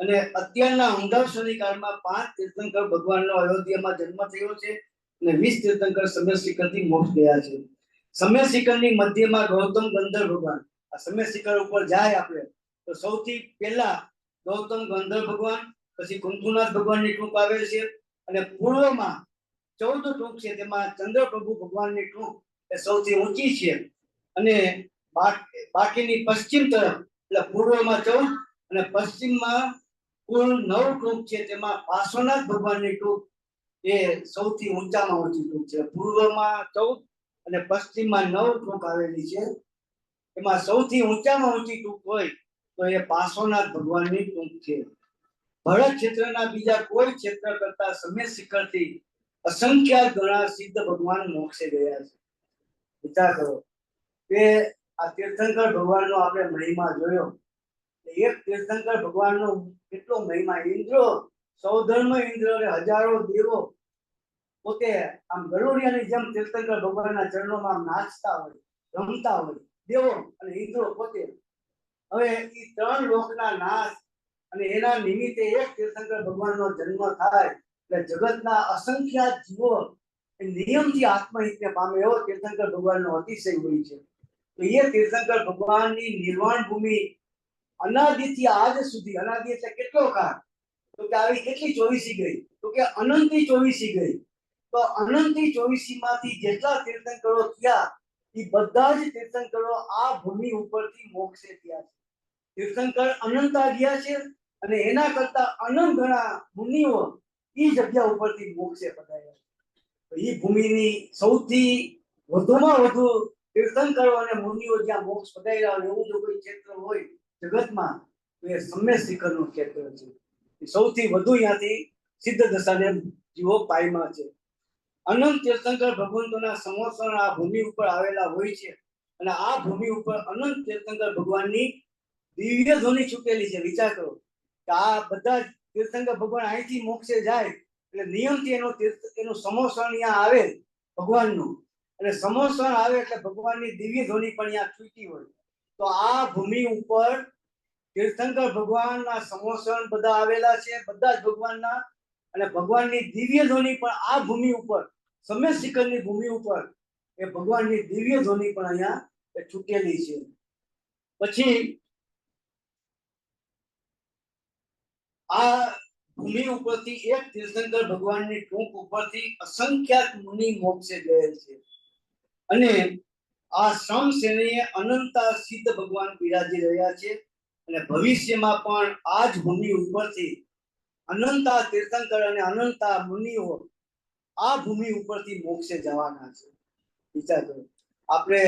અને અત્યારના હુંડાસોની કાળમાં 5 તીર્થંકર ભગવાનનો અયોધ્યામાં જન્મ થયો છે, અને 20 તીર્થંકર સમય શિખરથી મોક્ષ ગયા છે. સમય શિખરની મધ્યમાં ગૌતમ ગંધર્વ ભગવાન. આ સમય શિખર ઉપર જાય આપણે તો સૌથી પહેલા ગૌતમ ગંધર્વ ભગવાન, પછી કુંકુનાથ ભગવાનની કૃપ આવે છે, અને પૂર્વમાં 14 ટૂંક છે, તેમાં ચંદ્રપ્રભુ ભગવાનની ટૂંક એ સૌથી ઊંચી છે, અને બાકીની પશ્ચિમ તરફ એટલે પૂર્વમાં 14 અને પશ્ચિમમાં કુલ 9 ટૂંક છે, તેમાં પાર્શ્વનાથ ભગવાનની ટૂંક એ સૌથી ઊંચામાં ઊંચી ટૂંક છે. પૂર્વમાં 14 અને પશ્ચિમમાં 9 ટૂંક આવેલી છે. એમાં સૌથી ઊંચામાં ઊંચી ટૂંક હોય તો એ પાર્શ્વનાથ ભગવાનની ટૂંક છે. ભરત ક્ષેત્રના બીજા કોઈ ક્ષેત્ર કરતા સમય શિખરથી અસંખ્ય ગણા સિદ્ધ ભગવાન મોક્ષે ગયા છે. વિચાર કરો કે આ તીર્થંકર ભગવાનનો આપણે મહિમા જોયો. એક તીર્થંકર ભગવાનનો કેટલો મહિમા. ઇન્દ્રો, સૌધર્મ ઇન્દ્ર અને હજારો દેવો પોતે આમ ગરુડિયાની જેમ તીર્થંકર ભગવાનના ચરણોમાં આમ નાચતા હોય, રમતા હોય, દેવો અને ઇન્દ્રો પોતે. હવે એ 3 લોકના નાશ અને એના નિમિત્તે એક તીર્થંકર ભગવાનનો જન્મ થાય એટલે જગતના અસંખ્ય જીવો નિયમથી આત્મહિતને પામે એવો તીર્થંકર ભગવાનનો અતિશય હોય છે. તો એ તીર્થંકર ભગવાનની નિર્વાણ ભૂમિ અનાદિથી આજ સુધી, અનાદિ એટલે કેટલો કાળ, તો કે આવી કેટલી ચોવીસી ગઈ, તો કે અનંતી ચોવીસી ગઈ. તો અનંતી ચોવીસીમાંથી જેટલા તીર્થંકરો થયા એ બધા જ તીર્થંકરો આ ભૂમિ ઉપરથી મોક્ષે થયા છે. તીર્થંકર અનંતા ગયા છે, અને એના કરતા અનંત ગણા મુનિઓ એ જગ્યા ઉપરથી મોક્ષે પધાર્યા છે. એ ભૂમિની સૌથી વધુમાં વધુ તીર્થંકરો અને મુનિઓ જ્યાં મોક્ષ પધાર્યા હોય એવું જો કોઈ ક્ષેત્ર હોય જગતમાં તો એ સમય શિખરનું ક્ષેત્ર છે. સૌથી વધુ ત્યાંથી સિદ્ધ દશાને જીવો પામ્યા છે. અનંત તીર્થંકર ભગવંતોના સંવત્સર આ ભૂમિ ઉપર આવેલા હોય છે, અને આ ભૂમિ ઉપર અનંત તીર્થંકર ભગવાનની દિવ્ય ધ્વનિ છૂટેલી છે. વિચાર કરો કે આ બધા તીર્થંકર ભગવાન અહીંથી મોક્ષે જાય એટલે નિયમથી એનું સંવત્સર ત્યાં આવે ભગવાનનું, અને સમોસણ આવે એટલે ભગવાનની દિવ્ય ધ્વનિ પણ અહીંયા છૂટી હોય. તો આ ભૂમિ ઉપર તીર્થંકર ભગવાનના સમોસણ બધા આવેલા છે, બધા જ ભગવાનના, અને ભગવાનની દિવ્ય ધ્વનિ પણ આ ભૂમિ ઉપર, સમ્ય શિખરની ભૂમિ ઉપર એ ભગવાનની દિવ્ય ધ્વનિ પણ અહીંયા છૂટેલી છે. પછી આ ભૂમિ ઉપરથી એક તીર્થંકર ભગવાનની ટૂંક ઉપરથી અસંખ્યાત મુનિ મોક્ષે ગયેલ છે. અને આ શ્રમ શ્રેણીએ અનંતા સિદ્ધ ભગવાન બિરાજી રહ્યા છે. અને ભવિષ્યમાં પણ આ જ ભૂમિ ઉપરથી અનંતા તીર્થંકર અને અનંતા મુનિઓ આ ભૂમિ ઉપરથી મોક્ષે જવાના છે. વિચાર કરો, આપણે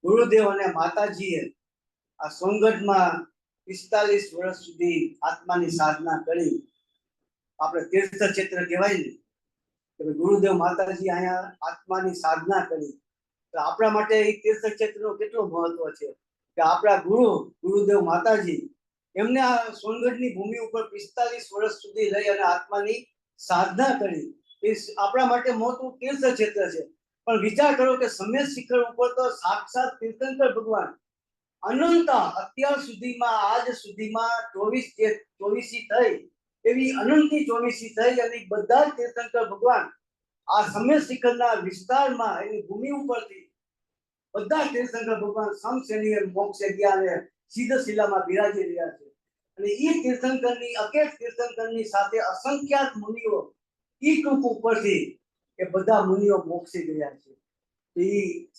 ગુરુદેવ અને માતાજીએ આ સોનગઢમાં 45 વર્ષ સુધી આત્માની સાધના કરી. આપણે તીર્થ ક્ષેત્ર કહેવાય ને કે ગુરુદેવ માતાજી અહીંયા આત્માની સાધના કરી. તો આપણા માટે એ તીર્થ ક્ષેત્રનું કેટલું મહત્વ છે કે આપણા ગુરુદેવ માતાજી એમને આ સોનગઢની ભૂમિ ઉપર 45 વર્ષ સુધી રહી અને આત્માની સાધના કરી. એ આપણા માટે મોટું તીર્થ ક્ષેત્ર છે. પણ વિચાર કરો કે સમ્ય શિખર ઉપર તો સાક્ષાત તીર્થંકર ભગવાન અનંતા અત્યાર સુધીમાં આજ સુધીમાં 24 થઈ એવી અનંતી 24 થઈ અને બધા જ તીર્થંકર ભગવાન આ સમ્ય શિખરના વિસ્તારમાં એની ભૂમિ ઉપરથી બધા તીર્થંકર ભગવાન સમશ્રેણીએ મોક્ષે ગયા અને સિદ્ધ શિલામાં બિરાજી રહ્યા છે. અને એ તીર્થંકરની અકેટ તીર્થંકરની સાથે અસંખ્યાત મુનિઓ ઈ ટૂંક ઉપરથી એ બધા મુનિઓ મોક્ષે ગયા છે. એ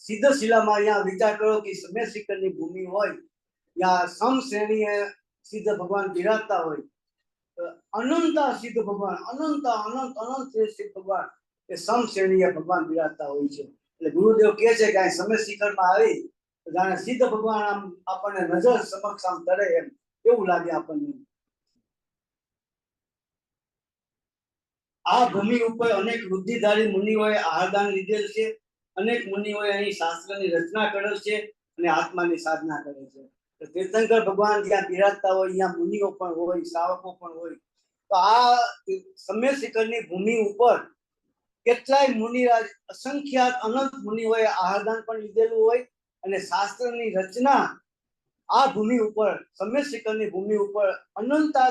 સિદ્ધ શિલામાં અહીંયા વિચાર કરો કે સમ્ય શિખરની ભૂમિ હોય, ત્યાં સમ શ્રેણીએ સિદ્ધ ભગવાન બિરાજતા હોય, અનંતા સિદ્ધ ભગવાન, અનંત સિદ્ધ ભગવાન એ સમ શ્રેણીએ ભગવાન બિરાજતા હોય છે. એટલે ગુરુદેવ કહે છે કે આ સમ્ય શિખરમાં આવી જાણે સિદ્ધ ભગવાન આમ આપણને નજર સમક્ષ આમ તરે એમ એવું લાગે આપણને. આ ભૂમિ ઉપર અનેક વૃદ્ધિધારી મુનિઓએ આહારદાન લીધેલ છે. અનેક મુનિઓએ અહીં શાસ્ત્રની રચના કરેલ છે અને આત્માની સાધના કરે છે. તીર્થંકર ભગવાન જ્યાં બિરાજતા હોય ત્યાં મુનિઓ પણ હોય, શ્રાવકો પણ હોય. તો આ સમ્ય શિખરની ભૂમિ ઉપર કેટલાય મુનિરાજ, અસંખ્યાત અનંત મુનિઓએ આહારદાન પણ લીધેલું હોય અને શાસ્ત્રની રચના આ ભૂમિ ઉપર, સમ્ય શિખરની ભૂમિ ઉપર અનંતા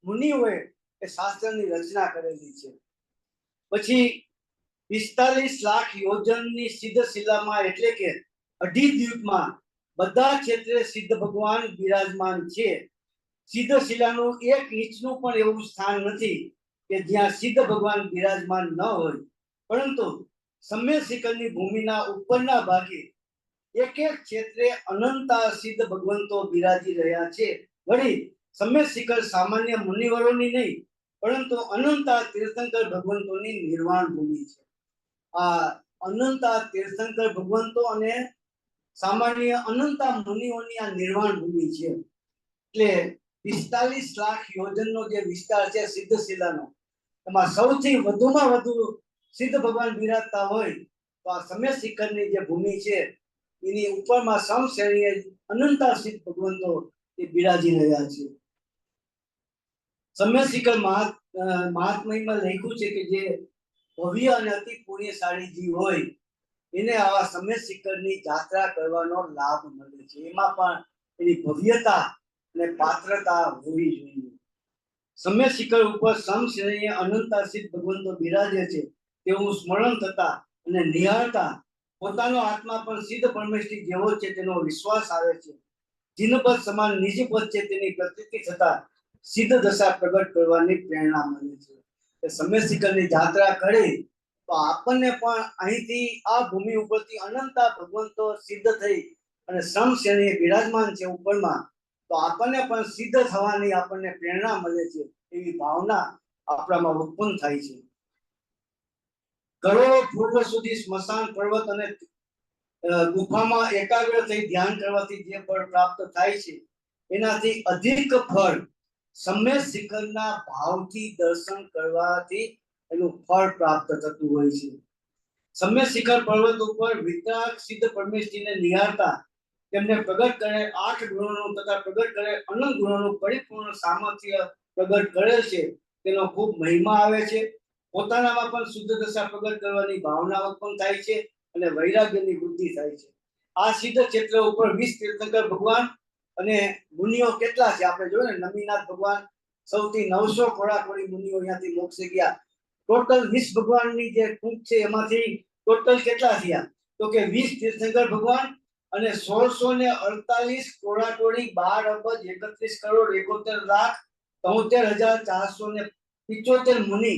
મુનિઓએ એ શાસ્ત્રની રચના કરેલી છે. પછી 45 લાખ યોજનની સિદ્ધ શિલામાં એટલે કે 2.5 દ્વીપમાં બધા ક્ષેત્રે સિદ્ધ ભગવાન બિરાજમાન છે. સિદ્ધ શિલાનું 1 ઇંચનું પણ એવું સ્થાન નથી કે જ્યાં સિદ્ધ ભગવાન બિરાજમાન ન હોય. પરંતુ સમ્ય શિખરની ભૂમિના ઉપરના ભાગે એક ક્ષેત્રે અનંતા સિદ્ધ ભગવંતો બિરાજી રહ્યા છે. વળી સમ્ય શિખર સામાન્ય મુનિવરોની નહીં પરંતુ અનંતા તીર્થંકર ભગવંતોની નિર્વાણ ભૂમિ છે. આ અનંતા તીર્થંકર ભગવંતો અને સામાન્ય અનંતા મુનિઓની આ નિર્વાણ ભૂમિ છે. એટલે 45 લાખ યોજનનો જે વિસ્તાર છે સિદ્ધ શિલાનો, એમાં સૌથી વધુમાં વધુ સિદ્ધ ભગવાન બિરાજતા હોય તો આ સમ્ય શિખરની જે ભૂમિ છે એની ઉપરમાં સમ શ્રેણીએ અનંતા સિદ્ધ ભગવંતો એ બિરાજી રહ્યા છે. સમ્ય શિખર મહાત્મયમાં લખ્યું છે કે જે ભવ્ય અને અતિ પુણ્યશાળી જીવ હોય એને આવા સમ્ય શિખરની યાત્રા કરવાનો લાભ મળે છે. એમાં પણ એની ભવ્યતા અને પાત્રતા હોવી જોઈએ. સમ્ય શિખર ઉપર સમ શ્રેણીએ અનંતા સિદ્ધ ભગવંતો બિરાજે છે તેવું સ્મરણ થતા અને નિહાળતા પોતાનો આત્મા પણ સિદ્ધ પરમેશ્વરી જેવો છે તેનો વિશ્વાસ આવે છે. જીનપદ સમાન નિજપદ છે તેની પ્રતીતિ થતા સિદ્ધ દશા પ્રગટ કરવાની પ્રેરણા મળે છે. સમ્ય શિખરની યાત્રા કરી તો આપણને પણ અહીંથી આ ભૂમિ ઉપરથી અનંતા ભગવંતો સિદ્ધ થઈ અને સમ શ્રેણીએ બિરાજમાન છે ઉપરમાં, તો આપણને પણ સિદ્ધ થવાની આપણને પ્રેરણા મળે છે. એવી ભાવના આપણામાં ઉત્પન્ન થાય છે. કરોડો ફૂટ સુધી સ્મશાન પર્વત અને ગુફામાં એકાગ્ર થઈ ધ્યાન કરવાથી જે ફળ પ્રાપ્ત થાય છે એનાથી અધિક ફળ સમ્ય શિખરના ભાવથી દર્શન કરવાથી એનું ફળ પ્રાપ્ત થતું હોય છે. સમ્ય શિખર પર્વત ઉપર વિતરાગ સિદ્ધ પરમેશ્વરીને નિહાળતા તેમને પ્રગટ કરે 8 ગુણોનું તથા પ્રગટ કરે અનંત ગુણોનું પરિપૂર્ણ સામર્થ્ય પ્રગટ કરે છે. તેનો ખૂબ મહિમા આવે છે. પોતાનામાં પણ શુદ્ધ દશા પ્રગટ કરવાની ભાવના ઉત્પન્ન થાય છે અને વૈરાગ્યની વૃદ્ધિ થાય છે. આ સિદ્ધ ક્ષેત્ર ઉપર 20 તીર્થંકર ભગવાન અને મુનિઓ કેટલા છે આપણે જોયું ને, નમીનાથ ભગવાન સૌથી 900 કોડાકોડી મુનિઓ અહીંયાથી મોક્ષે ગયા. ટોટલ 20 ભગવાનની જે ટૂંક છે એમાંથી ટોટલ કેટલા થયા તો કે 20 તીર્થંકર ભગવાન અને 1648 કોડાકોડી 12 અબજ 31 કરોડ 71 લાખ 73,475 મુનિ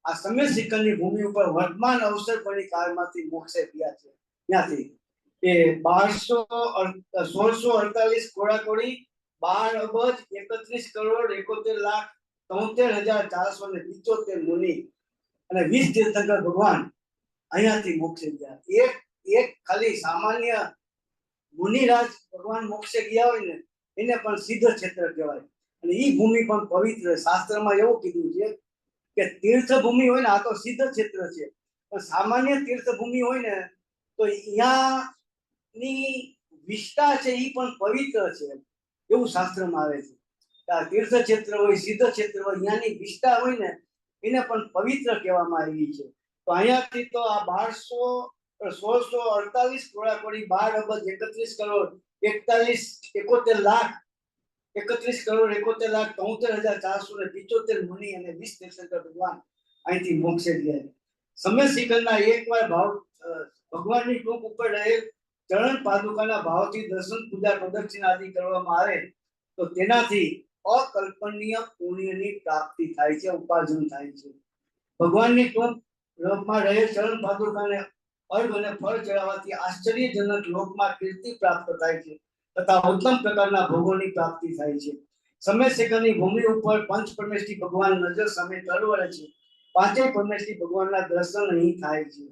આ સમ્ય શિખરની ભૂમિ ઉપર વર્તમાન અવસર પડી કાળમાંથી મોક્ષે ગયા છે. ત્યાંથી એ 1648 કોડાકોડી 12 અબજ 31 કરોડ 71 લાખ 73,475 મુનિ અને 20 તીર્થંકર ભગવાન અહીંયાથી મોક્ષે ગયા. એક ખાલી સામાન્ય મુનિરાજ ભગવાન મોક્ષે ગયા હોય ને એને પણ સિદ્ધ ક્ષેત્ર કહેવાય. અને એ ભૂમિ પણ પવિત્ર. શાસ્ત્રમાં એવું કીધું છે કે તીર્થ ભૂમિ હોય ને, આ તો સિદ્ધ ક્ષેત્ર છે, પણ સામાન્ય તીર્થ ભૂમિ હોય ને તો અહીંયાની વિષ્ટા છે એ પણ પવિત્ર છે એવું શાસ્ત્રમાં આવે છે. આ તીર્થ ક્ષેત્ર હોય, સિદ્ધ ક્ષેત્ર હોય, અહીંયાની વિષ્ટા હોય ને એને પણ પવિત્ર કહેવામાં આવી છે. તો અહીંયાથી તો આ 1648 કોડાકોડી 12 અબજ 31 કરોડ 71 લાખ 31 કરોડ 71 લાખ 73,475 મુનિ અને 20 તીર્થંકર ભગવાન અહીંથી મોક્ષે ગયા. સમ્ય શિખરના એકવાર ભગવાનની ટોપ ઉપર રહેલ ચરણ પાદુકાના ભાવથી દર્શન પૂજા પ્રદક્ષિણા આદિ કરવામાં આવે તો તેનાથી અકલ્પનીય પુણ્યની પ્રાપ્તિ થાય છે, ઉપાર્જન થાય છે. ભગવાનની ટોપ લોકમાં રહેલ ચરણ પાદુકાને અર્ઘ અને ફળ ચડાવવાથી આશ્ચર્યજનક લોકમાં કીર્તિ પ્રાપ્ત થાય છે તથા ઉત્તમ પ્રકારના ભોગોની પ્રાપ્તિ થાય છે. સમ્ય શિખરની ભૂમિ ઉપર પંચ પરમેષ્ઠી ભગવાન નજર સામે તરવરે છે. પાંચેય પરમેષ્ઠી ભગવાનના દર્શન અહીં થાય છે.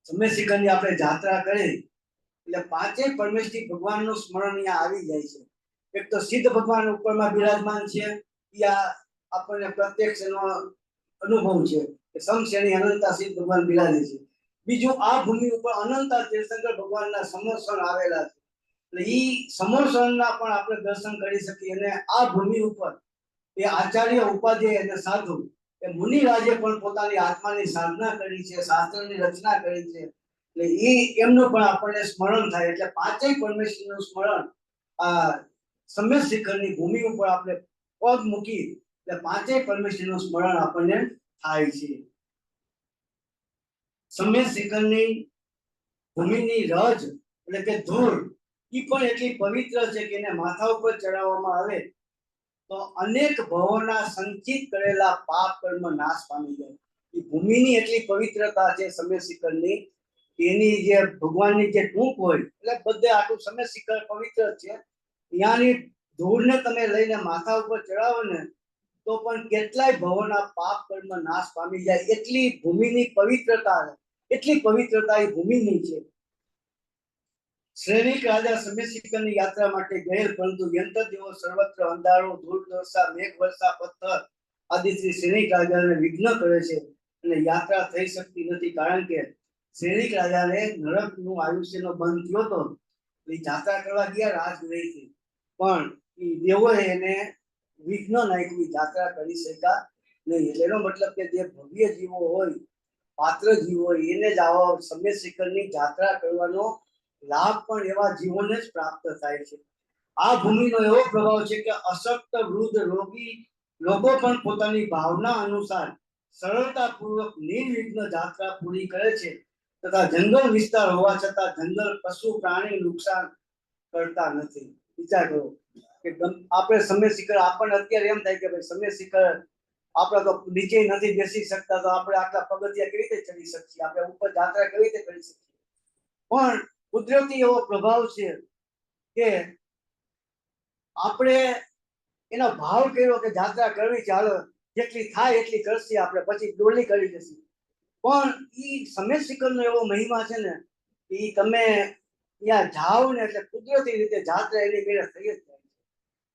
સમ્ય શિખરની આપણે જાત્રા કરી એટલે પાંચેય પરમેષ્ઠી ભગવાનનું સ્મરણ અહીંયા આવી જાય છે. એક તો સિદ્ધ ભગવાન ઉપરમાં બિરાજમાન છે, ત્યાં આપણને પ્રત્યક્ષ એનો અનુભવ છે કે સમશ્રેણી અનંતા સિદ્ધ ભગવાન બિરાજે છે. બીજું, આ ભૂમિ ઉપર અનંતા તીર્થંકર ભગવાનના સમોસણ આવેલા છે, એટલે ઈ સમોસણના પણ આપણે દર્શન કરી શકીએ. અને આ ભૂમિ ઉપર એ આચાર્ય ઉપાધ્યાય અને સાધુ એ મુનિરાજે પણ પોતાની આત્માની સાધના કરી છે, શાસ્ત્રની રચના કરી છે, એટલે એમનું પણ આપણને સ્મરણ થાય. એટલે પાંચેય પરમેશ્વરનું સ્મરણ આ સમ્ય શિખરની ભૂમિ ઉપર આપણે પગ મૂકી એટલે પાંચેય પરમેશ્વરનું સ્મરણ આપણને થાય છે. સમ્ય શિખરની ભૂમિની રજ એટલે કે ધૂળ એ પણ એટલી પવિત્ર છે કે એને માથા ઉપર ચડાવવામાં આવે તો અનેક ભવોના સંચિત કરેલા પાપ કર્મ નાશ પામી જાય. એ ભૂમિની એટલી પવિત્રતા છે સમ્ય શિખરની, એની જે ભગવાનની જે ટૂંક હોય એટલે બધે આટલું સમ્ય શિખર પવિત્ર છે. ત્યાંની ધૂળને તમે લઈને માથા ઉપર ચડાવો ને તો પણ કેટલાય ભવોના પાપ કર્મ નાશ પામી જાય. એટલી ભૂમિની પવિત્રતા, એટલી પવિત્રતા એ ભૂમિની છે. શ્રેનિક રાજા સમ્ય શિખરની યાત્રા માટે ગયેલ, પરંતુ યંત્ર જેવો સર્વત્ર અંધારો, ધૂળ વર્ષા, મેઘ વર્ષા, પથ્થર આદિથી શ્રેનિક રાજાને વિઘ્ન કરે છે અને યાત્રા થઈ શકતી નથી. કારણ કે શ્રેનિક રાજાને નરકનું આયુષ્યનો બંધ થયો હતો, એ યાત્રા કરવા ગયા રાજગૃહથી, પણ એ દેવોએ એને વિઘ્ન નાખ્યું, યાત્રા કરી શક્યા નહીં. એટલે એનો મતલબ કે જે ભવ્ય જીવો હોય, પાત્ર જીવો હોય, એને જ આવો સમ્ય શિખરની યાત્રા કરવાનો લાભ પણ એવા જીવોને જ પ્રાપ્ત થાય છે. આ ભૂમિનો એવો પ્રભાવ છે કે અશક્ત, વૃદ્ધ, રોગી લોકો પણ પોતાની ભાવના અનુસાર સરળતાપૂર્વક નિર્વિઘ્ન યાત્રા પૂરી કરે છે તથા જંગલ વિસ્તાર હોવા છતાં જંગલ પશુ પ્રાણી નુકસાન કરતા નથી. વિચાર કરો કે આપણે સમ્ય શિખર, આપણને અત્યારે એમ થાય કે ભાઈ સમ્ય શિખર આપણે તો નીચે નથી બેસી શકતા, તો આપણે આટલા પગથિયા કેવી રીતે ચડી શકીએ, આપણે ઉપર યાત્રા કેવી રીતે કરી શકીએ. પણ કુદરતી એવો પ્રભાવ છે કે આપણે એનો ભાવ કર્યો કે યાત્રા કરવી, ચાલો જેટલી થાય એટલી કરશે, આપણે પછી ડોલી કરી દેશું. પણ એ સમ્ય શિખરનો એવો મહિમા છે ને, એ તમે ત્યાં જાઓ ને એટલે કુદરતી રીતે યાત્રા એની મેળે થઈ જ જાય.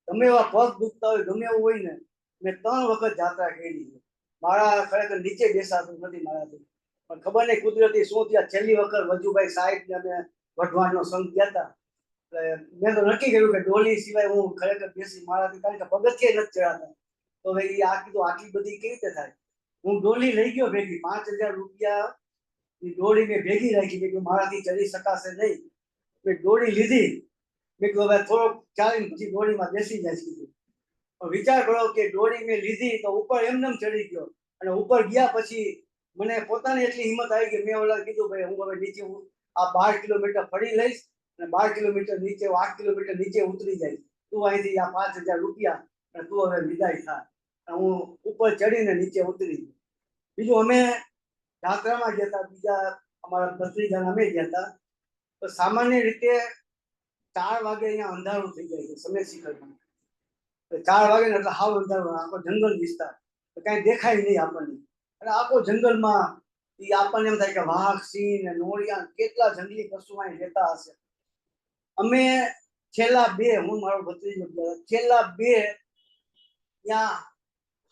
ગમે એવા પગ દુખતા હોય, ગમે એવું હોય ને, મેં 3 વખત યાત્રા કરી છે. મારા ખરેખર નીચે બેસાતું નથી મારાથી, પણ ખબર નહીં કુદરતી શું થયા. છેલ્લી વખત વજુભાઈ સાહેબ ને અમે વઢવાણનો સંઘ ગયા હતા, મેં તો નક્કી કર્યું કે ડોલી સિવાય હું ખરેખર બેસી મારાથી, કારણ કે પગથિયે નથી ચડાતા. તો ભાઈ આ કીધું આટલી બધી કેવી રીતે થાય. હું ડોલી લઈ ગયો ભેગી, 5,000 રૂપિયા ની ડોલી મેં ભેગી રાખી. મેં કીધું મારાથી ચડી શકાશે નહીં. મેં ડોલી લીધી. મેં કીધું હવે થોડોક ચાલીને પછી ડોલીમાં બેસી જાય કીધું. પણ વિચાર કરો કે ડોલી મેં લીધી તો ઉપર એમનેમ ચડી ગયો, અને ઉપર ગયા પછી મને પોતાની એટલી હિંમત આવી કે મેં ઓલા કીધું ભાઈ હું હવે નીચે આ 12 કિલોમીટર ફરી લઈશ અને 12 કિલોમીટર નીચે 8 કિલોમીટર નીચે ઉતરી જઈશ. તું અહીંથી આ 5,000 રૂપિયા અને તું હવે વિદાય થા. હું ઉપર ચડીને નીચે ઉતરી ગયો. બીજું અમે જાત્રામાં ગયા હતા, બીજા અમારા ભત્રીજા અમે ગયા હતા. તો સામાન્ય રીતે 4 વાગે અહીંયા અંધારું થઈ જાય છે સમય શિખરમાં. 4 વાગે ને એટલે હાવ અંધારું, આખો જંગલ વિસ્તાર, કઈ દેખાય નહીં આપણને. અને આખો જંગલમાં આપણને એમ થાય કે વાઘ, સિંહ ને નોળિયા કેટલા જંગલી પશુ અહીં રહેતા હશે. અમે છેલ્લા 2, હું મારો ભત્રીજો છેલ્લા 2 ત્યાં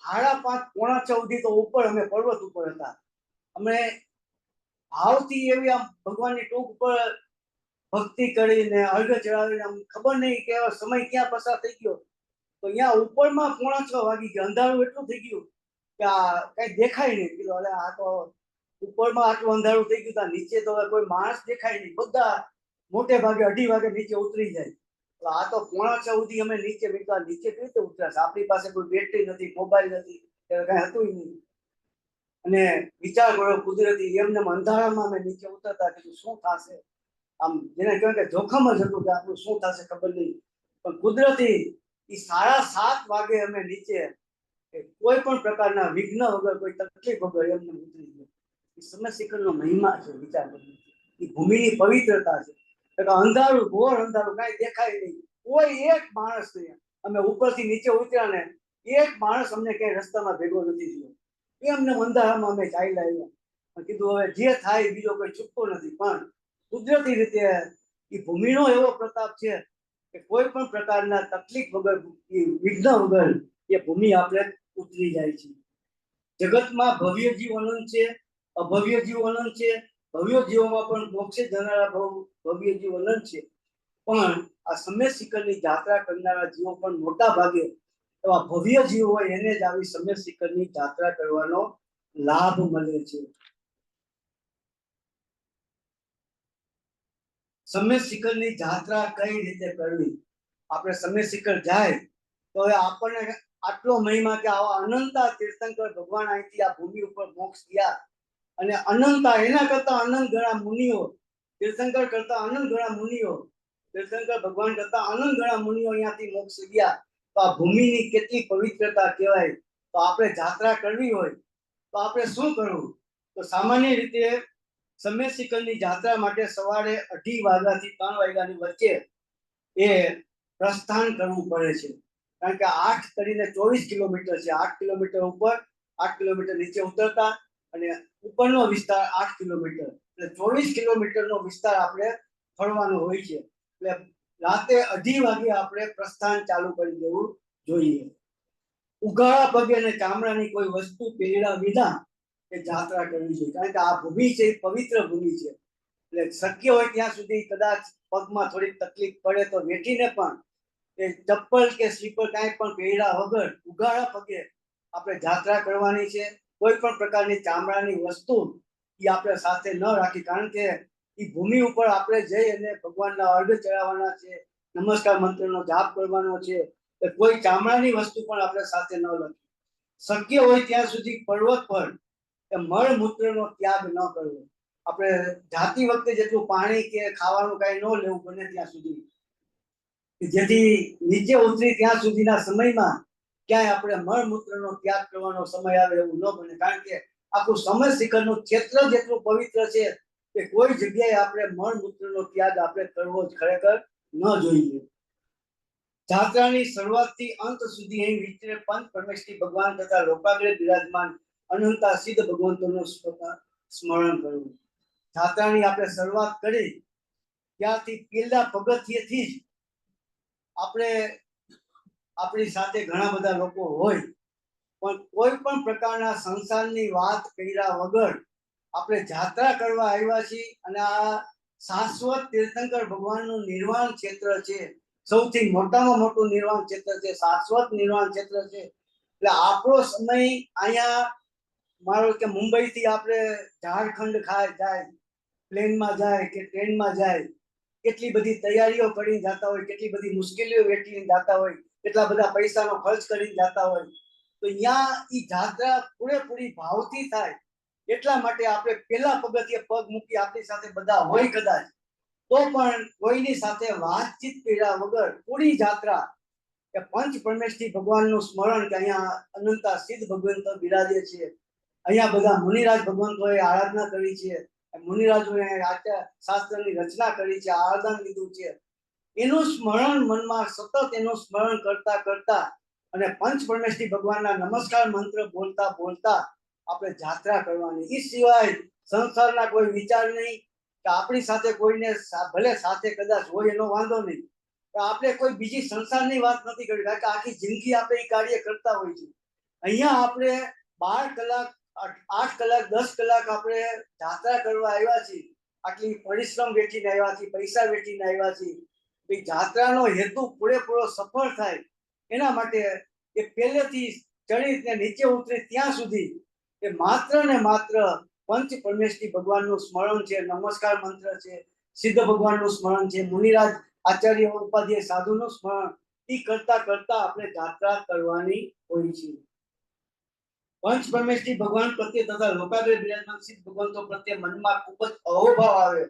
5:30 પોણા 6 સુધી તો ઉપર અમે પર્વત ઉપર હતા. અમે ભાવથી એવી આમ ભગવાનની ટોક ઉપર ભક્તિ કરીને અર્ઘ ચડાવીને આમ ખબર નહીં કે સમય ક્યાં પસાર થઈ ગયો. તો અહીંયા ઉપરમાં પોણા 6 વાગી ગયા, અંધારું એટલું થઈ ગયું કે આ કઈ દેખાય નહીં. કીધું અરે આ તો ઉપરમાં આટલું અંધારું થઈ ગયું, ત્યાં નીચે તો કોઈ માણસ દેખાય નહીં, બધા મોટે ભાગે 2:30 વાગે નીચે ઉતરી જાય. આ તો પોણા 6 સુધી અમે નીચે નીકળ્યા. નીચે કેવી રીતે ઉતર્યા? આપણી પાસે કોઈ બેટરી નથી, મોબાઈલ નથી, કઈ હતું નહીં. અને વિચાર કરો કુદરતી એમને અંધારામાં અમે નીચે ઉતરતા, કીધું શું થશે? આમ જેને કહેવાય કે જોખમ જ હતું કે આપણું શું થશે ખબર નહીં. પણ કુદરતી 7:30 વાગે અમે નીચે કોઈ પણ પ્રકારના વિઘ્ન વગર, કોઈ તકલીફ વગર એમને ઉતરી ગયો. એ સમય શિખરનો મહિમા છે. વિચાર કરો, એ ભૂમિની પવિત્રતા છે. અંધારું, ઘોર અંધારું, કઈ દેખાય નહીં, કોઈ એક માણસ નહીં. અમે ઉપરથી નીચે ઉતર્યા ને એક માણસ અમને ક્યાંય રસ્તામાં ભેગો નથી થયો. એમને અંધારામાં અમે ચાલ્યા આવ્યા. કીધું હવે જે થાય બીજો કોઈ છૂટકો નથી. પણ કુદરતી રીતે એ ભૂમિનો એવો પ્રતાપ છે કે કોઈ પણ પ્રકારના તકલીફ વગર, વિઘ્ન વગર એ ભૂમિ આપણે ઉતરી જાય છે. જગતમાં ભવ્ય જીવ અનંત છે, અભવ્ય જીવ અનંત છે. ભવ્ય જીવોમાં પણ મોક્ષે જનારા ભવ્ય જીવ અનંત છે. પણ આ સમય શિખરની જાત્રા કરનારા જીવો પણ મોટા ભાગે એવા ભવ્ય જીવ હોય, એને જ આવી સમય શિખરની જાત્રા કરવાનો લાભ મળે છે. સમય શિખરની જાત્રા કઈ રીતે કરવી? આપણે સમય શિખર જાય તો આપણને આટલો મહિમા કે આવા અનંતા તીર્થંકર ભગવાન અહીંથી આ ભૂમિ ઉપર મોક્ષ ગયા. અને અનંતા, એના કરતા અનંત ગણા મુનિઓ, તીર્થંકર કરતા અનંત ગણા મુનિઓ, તીર્થંકર ભગવાન કરતા અનંત ગણા મુનિઓ અહીંયાથી મોક્ષ ગયા. તો આ ભૂમિની કેટલી પવિત્રતા કહેવાય. તો આપણે જાત્રા કરવી હોય તો આપણે શું કરવું? તો સામાન્ય રીતે સમય શિખરની જાત્રા માટે સવારે 2:30 વાગ્યાથી 3 વાગ્યાની વચ્ચે એ પ્રસ્થાન કરવું પડે છે. કારણ કે 8 કરીને 24 કિલોમીટર છે. 8 કિલોમીટર ઉપર, 8 કિલોમીટર નીચે ઉતરતા, અને ઉપરનો વિસ્તાર 8 કિલોમીટર, એટલે 24 કિલોમીટરનો વિસ્તાર આપણે ફરવાનો હોય છે. એટલે રાતે 2:30 વાગે આપણે પ્રસ્થાન ચાલુ કરી દેવું જોઈએ. ઉઘાડા પગે અને ચામડાની કોઈ વસ્તુ પહેર્યા વિના એ જાત્રા કરવી જોઈએ. કારણ કે આ ભૂમિ છે એ પવિત્ર ભૂમિ છે. એટલે શક્ય હોય ત્યાં સુધી કદાચ પગમાં થોડીક તકલીફ પડે તો વેઠીને પણ એ ચપ્પલ કે સ્લીપર કાંઈ પણ પહેર્યા વગર ઉઘાડા પગે આપણે જાત્રા કરવાની છે. કોઈ પણ પ્રકારની ચામડાની વસ્તુ એ આપણે સાથે ન રાખી. કારણ કે એ ભૂમિ ઉપર આપણે જઈ અને ભગવાનના અર્ઘ ચડાવવાના છે, નમસ્કાર મંત્રનો જાપ કરવાનો છે. કોઈ ચામડાની વસ્તુ પણ આપણે સાથે ન લખી. શક્ય હોય ત્યાં સુધી પર્વત પર મળ મૂત્રનો ત્યાગ ન કરવો. આપણે જાતી વખતે જેટલું પાણી કે ખાવાનું કઈ ન લેવું બને ત્યાં સુધી, જેથી નીચે ઉતરી ત્યાં સુધીના સમયમાં ક્યાંય આપણે મળ મૂત્રનો ત્યાગ કરવાનો સમય આવે એવું ન બને. કારણ કે આખું સમય શિખરનું ક્ષેત્ર જેટલું પવિત્ર છે કે કોઈ જગ્યાએ આપણે મળ મૂત્રનો ત્યાગ આપણે કરવો જ ખરેખર ન જોઈએ. જાત્રાની શરૂઆતથી અંત સુધી અહીં વિચરે પંચ પરમેશ્વરી ભગવાન તથા લોકાગ્રે બિરાજમાન અનંતા સિદ્ધ ભગવંતોનું સ્મરણ કરવું. જાત્રાની આપણે શરૂઆત કરી ત્યારથી પહેલા પગથિયેથી જ આપણે, આપણી સાથે ઘણા બધા લોકો હોય, પણ કોઈ પણ પ્રકારના સંસારની વાત કર્યા વગર આપણે જાત્રા કરવા આવ્યા છીએ. અને આ શાશ્વત તીર્થંકર ભગવાનનું નિર્વાણ ક્ષેત્ર છે. સૌથી મોટામાં મોટું નિર્વાણ ક્ષેત્ર છે, શાશ્વત નિર્વાણ ક્ષેત્ર છે. એટલે આપણો સમય અહીંયા મારો કે મુંબઈ થી આપણે ઝારખંડ જાય પ્લેનમાં જાય કે ટ્રેનમાં જાય, કેટલી બધી તૈયારીઓ કરીને જતા હોય, કેટલી બધી મુશ્કેલીઓ વેઠીને જતા હોય, કેટલા બધા પૈસાનો ખર્ચ કરીને જતા હોય, તો અહીંયા ઈ જાત્રા પૂરેપૂરી ભાવથી થાય એટલા માટે આપણે પેલા પગથિયે પગ મૂકી આપણી સાથે બધા હોય કદાચ તો પણ કોઈની સાથે વાતચીત કર્યા વગર પૂરી જાત્રા કે પંચ પરમેશ્વરી ભગવાનનું સ્મરણ કે અહીંયા અનંતા સિદ્ધ ભગવંતો બિરાજે છે, અહીંયા બધા મુનિરાજ ભગવંતોએ આરાધના કરી છે, મુનિરાજોએ શાસ્ત્રની રચના કરી છે, આરાધન લીધું છે, એનું સ્મરણ મનમાં સતત એનું સ્મરણ કરતા કરતા અને પંચ પરમેશ્વરી ભગવાનના નમસ્કાર મંત્ર બોલતા બોલતા આપણે જાત્રા કરવાની. એ સિવાય સંસારના કોઈ વિચાર નહીં કે આપણી સાથે કોઈને ભલે સાથે કદાચ હોય એનો વાંધો નહીં, આપણે કોઈ બીજી સંસારની વાત નથી કરી, કારણ કે આખી જિંદગી આપણે એ કાર્ય કરતા હોય છે. અહીંયા આપણે 12 કલાક 8 કલાક 10 કલાક આપણે જાત્રા કરવા આવ્યા છીએ, આટલી પરિશ્રમ વેઠીને આવ્યા છીએ, પૈસા વેઠીને આવ્યા છીએ. એ જાત્રાનો હેતુ પૂરેપૂરો સફળ થાય એના માટે એ પહેલેથી ચડીને નીચે ઉતરે ત્યાં સુધી એ માત્ર ને માત્ર પંચ પરમેશ્વરી ભગવાનનું સ્મરણ છે, નમસ્કાર મંત્ર છે, સિદ્ધ ભગવાનનું સ્મરણ છે, મુનિરાજ આચાર્ય ઉપાધ્યાય સાધુનું સ્મરણ એ કરતા કરતા આપણે જાત્રા કરવાની હોય છે. પંચ પરમેશ્વરી ભગવાન પ્રત્યે તથા લોકાગ્રહ બિરાજમાન સિદ્ધ ભગવંતો પ્રત્યે મનમાં ખૂબ જ અહોભાવ આવે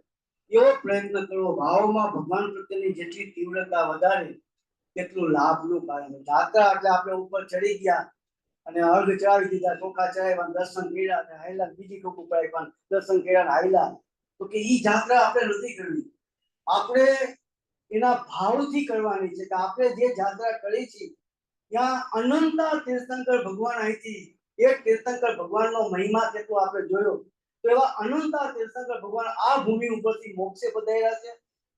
એવો પ્રયત્ન કરવો. ભાવમાં ભગવાન પ્રત્યેની જેટલી તીવ્રતા વધારે તેટલું લાભનું કારણ. જાત્રા એટલે આપણે ઉપર ચડી ગયા અને અર્ઘ ચડાવી દીધા, ચોખા ચડાવ્યા, દર્શન કર્યા અને હાયલા, બીજી ટોક ઉપર પણ દર્શન કર્યા ને હાયલા, તો કે ઈ જાત્રા આપણે નથી કરવી. આપણે એના ભાવથી કરવાની છે કે આપણે જે જાત્રા કરી છે ત્યાં અનંતા તીર્થંકર ભગવાન અહીંથી એક તીર્થંકર ભગવાનનો મહિમા કેટલો આપણે જોયો, તો એવા અનંતા તીર્થંકર ભગવાન આ ભૂમિ ઉપરથી મોક્ષે પધાર્યા છે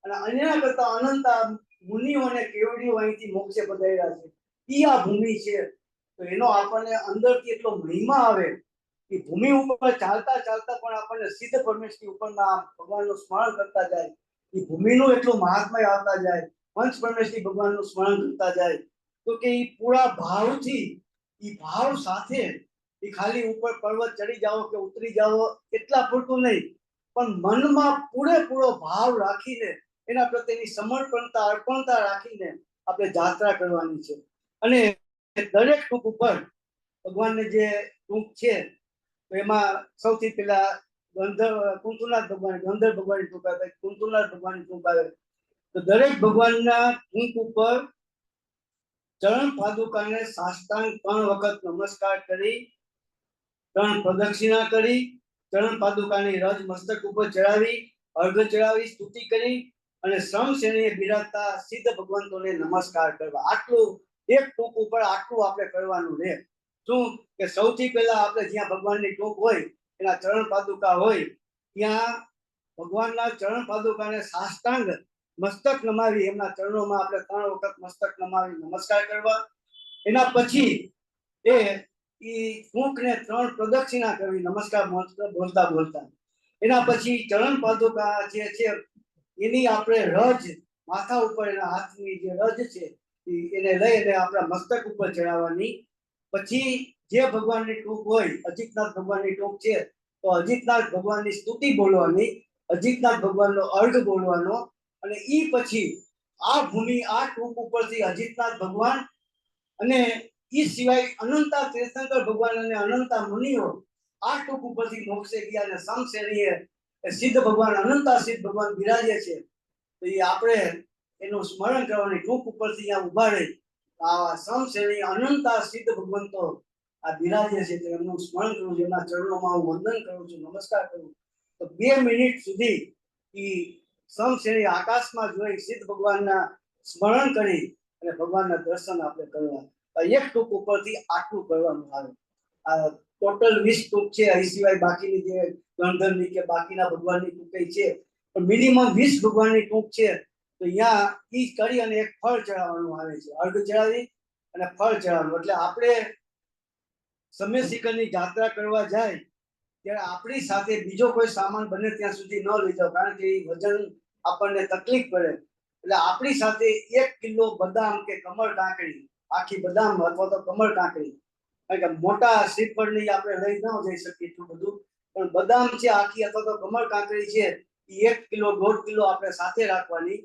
અને અન્ય કરતા અનંતા મુનિઓ અને કેવડીઓ અહીંથી મોક્ષે પધાર્યા છે. ઈ આ ભૂમિ છે, તો એનો આપણને અંદરથી એટલો મહિમા આવે કે ભૂમિ ઉપર ચાલતા ચાલતા પણ આપણને સિદ્ધ પરમેશ્વરી ઉપરના ભગવાનનું સ્મરણ કરતા જાય, એ ભૂમિનું એટલું મહાત્મય આવતા જાય, પંચ પરમેશ્વરી ભગવાનનું સ્મરણ કરતા જાય, તો કે એ પૂરા ભાવથી, એ ભાવ સાથે એ ખાલી ઉપર પર્વત ચડી જાઓ કે ઉતરી જાઓ એટલા પૂરતું નહીં, પણ મનમાં પૂરેપૂરો ભાવ રાખીને એના પ્રત્યેની સમર્પણતા અર્પણતા રાખીને આપણે જાત્રા કરવાની છે. અને દરેક ટૂંક ઉપર ભગવાનને જે ટૂંક છે તો એમાં સૌથી પહેલા કુંતુનાથ ભગવાન, ગંધર્વ ભગવાનની ટૂંક આવે, કુંતુનાથ ભગવાનની ટૂંક આવે, તો દરેક ભગવાનના ટૂંક ઉપર ચરણ પાદુકાને સાષ્ટાંગ 3 વખત નમસ્કાર કરી, 3 પ્રદક્ષિણા કરી, ચરણ પાદુકાની રજ મસ્તક ઉપર ચડાવી, અર્ઘ ચડાવી, સ્તુતિ કરી અને શ્રમ શ્રેણીએ બિરાજતા સિદ્ધ ભગવંતોને નમસ્કાર કરવા. આટલું એક ટૂંક ઉપર આટલું આપણે કરવાનું રહે. શું કે સૌથી પહેલા આપણે જ્યાં ભગવાનની ટૂંક હોય એના ચરણ પાદુકા હોય ત્યાં ભગવાનના ચરણ પાદુકાને સાષ્ટાંગ મસ્તક નમાવી એમના ચરણોમાં આપણે 3 વખત મસ્તક નમાવી નમસ્કાર કરવા. એના પછી એ ટૂંકને 3 પ્રદક્ષિણા કરવી નમસ્કાર બોલતા બોલતા. એના પછી ચરણ પાદુકા જે છે એની આપણે રજ માથા ઉપર એના હાથની જે રજ છે એને લઈ અને આપણા મસ્તક ઉપર ચડાવવાની. પછી જે ભગવાનની ટૂંક હોય, અજીતનાથ ભગવાનની ટૂંક છે તો અજીતનાથ ભગવાનની સ્તુતિ બોલવાની, અજીતનાથ ભગવાનનો અર્ઘ બોલવાનો અને ઈ પછી આ ભૂમિ આ ટૂંક ઉપરથી અજીતનાથ ભગવાન અને ઈ સિવાય અનંતા તીર્થંકર ભગવાન અને અનંતા મુનિઓ આ ટૂંક ઉપરથી મોક્ષે ગયા અને સમશ્રેણીએ સિદ્ધ ભગવાન અનંતા સિદ્ધ ભગવાન બિરાજે છે, તો એ આપણે એનું સ્મરણ કરવાની. ટૂંક ઉપરથી અહીંયા ઉભા રહી આ સમશ્રેણી અનંતા સિદ્ધ ભગવંતો આ બિરાજે છે તો એમનું સ્મરણ કરું છું, એમના ચરણોમાં હું વંદન કરું છું, નમસ્કાર કરું. તો 2 મિનિટ સુધી ઈ સમશ્રેણી આકાશમાં જોઈ સિદ્ધ ભગવાનના સ્મરણ કરી અને ભગવાનના દર્શન આપણે કરવા. એક ટૂંક ઉપરથી આટલું કરવાનું આવે. આ ટોટલ 20 ટૂંક છે, એ સિવાય બાકીની જે ગણધરની કે બાકીના ભગવાનની ટૂંક છે, પણ મિનિમમ 20 ભગવાનની ટૂંક છે. તો અહીંયા ઈ કરી અને એક ફળ ચડાવવાનું આવે છે, અર્ઘ ચડાવી અને ફળ ચડાવવાનું. એટલે આપણે સમય શિખરની જાત્રા કરવા જાય ત્યારે આપણી સાથે બીજો કોઈ સામાન બને ત્યાં સુધી ન લઈ જાવ, કારણ કે એ વજન આપણને તકલીફ પડે. એટલે આપણી સાથે 1 કિલો બદામ કે કમળ કાંકરી, આખી બદામ અથવા તો કમળ કાંકરી કારણ કે મોટા શ્રીફળની આપણે લઈ ન જઈ શકીએ એટલું બધું, પણ બદામ છે આખી અથવા તો કમળ કાંકરી છે એ 1 કિલો 1.5 કિલો આપણે સાથે રાખવાની,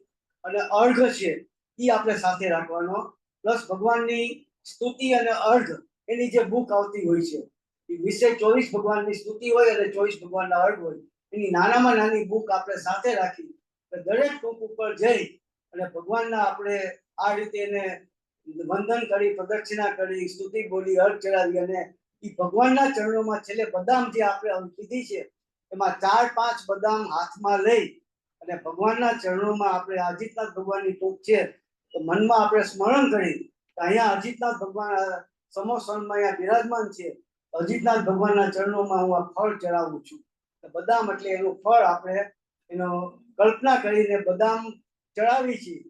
અને અર્ઘ છે એ આપણે સાથે રાખવાનો, પ્લસ ભગવાનની સ્તુતિ અને અર્ઘ એની જે બુક આવતી હોય છે એ વિષય 24 ભગવાનની સ્તુતિ હોય અને 24 ભગવાનના અર્ઘ હોય, એની નાનામાં નાની બુક આપણે સાથે રાખી દરેક ટૂંક ઉપર જઈ અને ભગવાનના આપણે આ રીતે એને વંદન કરી, પ્રદક્ષિણા કરી, સ્તુતિ બોલી, અર્ઘ ચડાવી અને એ ભગવાનના ચરણોમાં છેલ્લે બદામ જે આપણે કીધી છે એમાં 4-5 બદામ હાથમાં લઈ અને ભગવાનના ચરણોમાં આપણે અજીતનાથ ભગવાનની ટોપ છે તો મનમાં આપણે સ્મરણ કરી કે અહીંયા અજીતનાથ ભગવાન સમોસનમાં અહીંયા બિરાજમાન છે, અજીતનાથ ભગવાનના ચરણોમાં હું આ ફળ ચડાવું છું. બદામ એટલે એનું ફળ આપણે એનો કલ્પના કરીને બદામ ચડાવી છીએ,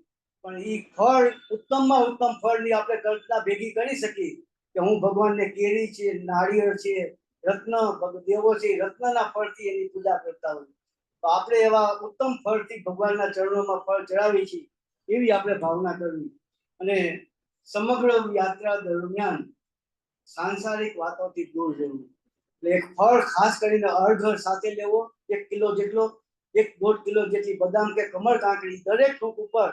પણ એ ફળ ઉત્તમમાં ઉત્તમ ફળની આપણે કલ્પના ભેગી કરી શકીએ કે હું ભગવાનને કેરી છે, નાળિયેર છે, રત્ન દેવો છે, રત્નના ફળથી એની પૂજા કરતા હોય તો આપણે એવા ઉત્તમ ફળથી ભગવાનના ચરણોમાં ફળ ચડાવી છીએ એવી આપણે ભાવના કરવી. અને સમગ્ર યાત્રા દરમિયાન સાંસારિક વાતોથી દૂર રહેવું, એટલે એક ફળ ખાસ કરીને અર્ઘ સાથે લેવો, 1 કિલો જેટલો, 1.5 કિલો જેટલી બદામ કે કમળ કાંકરી, દરેક ટૂંક ઉપર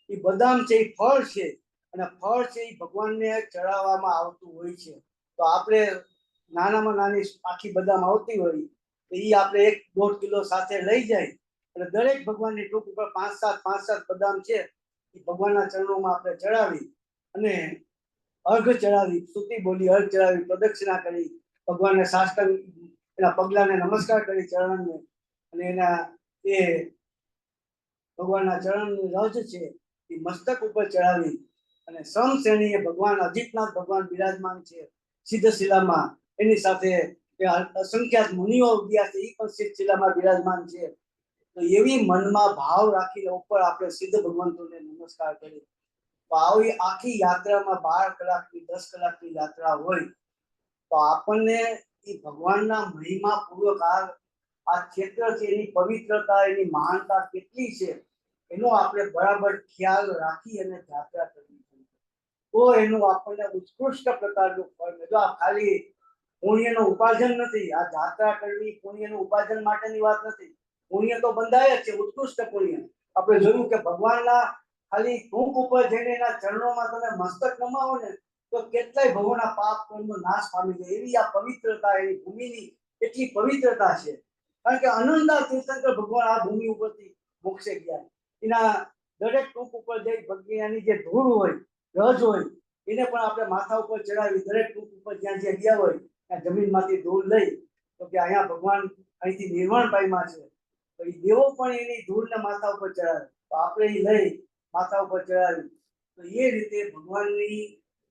એ બદામ છે એ ફળ છે અને ફળ છે એ ભગવાનને ચડાવવામાં આવતું હોય છે. તો આપણે નાનામાં નાની આખી બદામ આવતી હોય તો એ આપણે 1.5 કિલો સાથે લઈ જાય અને દરેક ભગવાનની ટૂંક ઉપર 5-7 બદામ છે એ ભગવાનના ચરણોમાં આપણે ચડાવી અને અર્ઘ ચડાવી, સ્તુતિ બોલી, અર્ઘ ચડાવી, પ્રદક્ષિણા કરી, ભગવાનને સાષ્ટાંગ એના પગલાને નમસ્કાર કરી ચરણને, અને એના એ ભગવાનના ચરણની રજ છે એ મસ્તક ઉપર ચડાવી અને સમ શ્રેણીએ ભગવાન અજીતનાથ ભગવાન બિરાજમાન છે સિદ્ધશિલામાં, એની સાથે અસંખ્યાત મુનિઓ ગયા છે એ પણ સિદ્ધશિલામાં બિરાજમાન છે. તો એવી મનમાં ભાવ રાખીને ઉપર આપણે સિદ્ધ ભગવંતોને નમસ્કાર કરીએ. તો આવી આખી યાત્રામાં 12 કલાકની 10 કલાકની યાત્રા હોય તો આપણને એ ભગવાનના મહિમા પૂર્વક આ ક્ષેત્ર છે એની પવિત્રતા, એની મહાનતા કેટલી છે એનો આપણે બરાબર ખ્યાલ રાખી અને યાત્રા કરવી જોઈએ તો એનું આપણને ઉત્કૃષ્ટ પ્રકારનું ફળ મળે. જો આ ખાલી પુણ્યનો ઉપાર્જન નથી, આ યાત્રા કરવી પુણ્યનું ઉપાર્જન માટેની વાત નથી, પુણ્ય તો બંધાય જ છે, ઉત્કૃષ્ટ પુણ્ય. આપણે જોયું કે ભગવાનના ખાલી ટૂંક ઉપર જઈને એના ચરણોમાં તમે મસ્તક નમાવો ને તો કેટલાય ભવોના પાપ કર્મનો નાશ પામી જાય એવી આ પવિત્રતા, એની ભૂમિની એટલી પવિત્રતા છે. કારણ કે અનંતા તીર્થંકર ભગવાન આ ભૂમિ ઉપરથી મોક્ષે ગયા, એના દરેક ટૂંક ઉપર જઈ ભગવાનની જે ધૂળ હોય, રજ હોય એને પણ આપણે માથા ઉપર ચડાવી, દરેક ટૂંક ઉપર જ્યાં જ્યાં ગયા હોય ત્યાં જમીનમાંથી ધૂળ લઈ તો કે અહીંયા ભગવાન અહીંથી નિર્વાણ પામ્યા છે તો એ દેવો પણ એની ધૂળને માથા ઉપર ચડાવે તો આપણે એ લઈ માથા ઉપર ચડાવી. તો એ રીતે ભગવાનની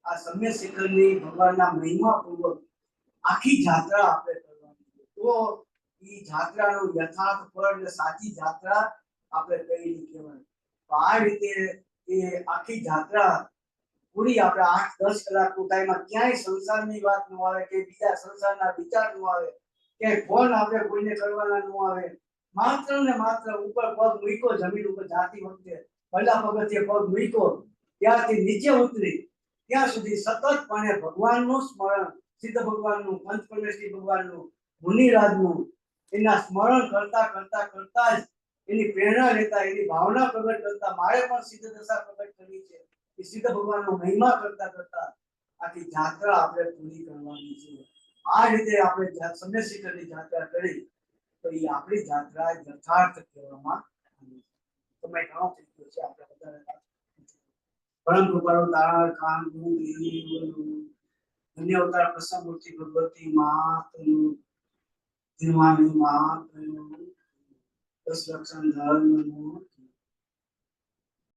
આ સમ્ય શિખરની ભગવાનના મહિમા પૂર્વક આખી જાત્રા આપણે કરવાની તો એ જાત્રાનું યથાર્થ ફળ અને સાચી જાત્રા આપણે કઈ કહેવાય. તો આ રીતે એ આખી જાત્રા પૂરી આપણે 8-10 કલાકનું ટાઈમમાં ક્યાંય સંસારની વાત ન આવે કે બીજા સંસારના વિચાર ન આવે, ક્યાંય ફોન આપણે કોઈને કરવાના ન આવે, માત્ર ને માત્ર ઉપર પગ મૂક્યો જમીન ઉપર જાતી વખતે પહેલા પગથિયે પગ મૂક્યો ત્યારથી નીચે ઉતરી ત્યાં સુધી સતતપણે ભગવાનનું સ્મરણ, સિદ્ધ ભગવાનનું, પંચપરમેશ્વરી ભગવાનનું, મુનિરાજનું એના સ્મરણ કરતા કરતા કરતા જ એની પ્રેરણા લેતા, એની ભાવના પ્રગટ કરતા મારે પણ સિદ્ધ દશા પ્રગટ કરવી છે એ સિદ્ધ ભગવાનનો મહિમા કરતા કરતા આખી જાત્રા આપણે પૂરી કરવાની છે. આ રીતે આપણે સમ્ય શિખરની જાત્રા કરી તો એ આપણી જાત્રા યથાર્થ કહેવામાં આવે છે. તમે ઘણો થઈ ગયો છે આપણે બધા પરમ કૃપાળુ તારા કામ ધન્ય અવતાર પ્રસન્નમૂર્તિ ભગવતી માતનું ધીમાની માતનું 10 લક્ષણ ધર્મનું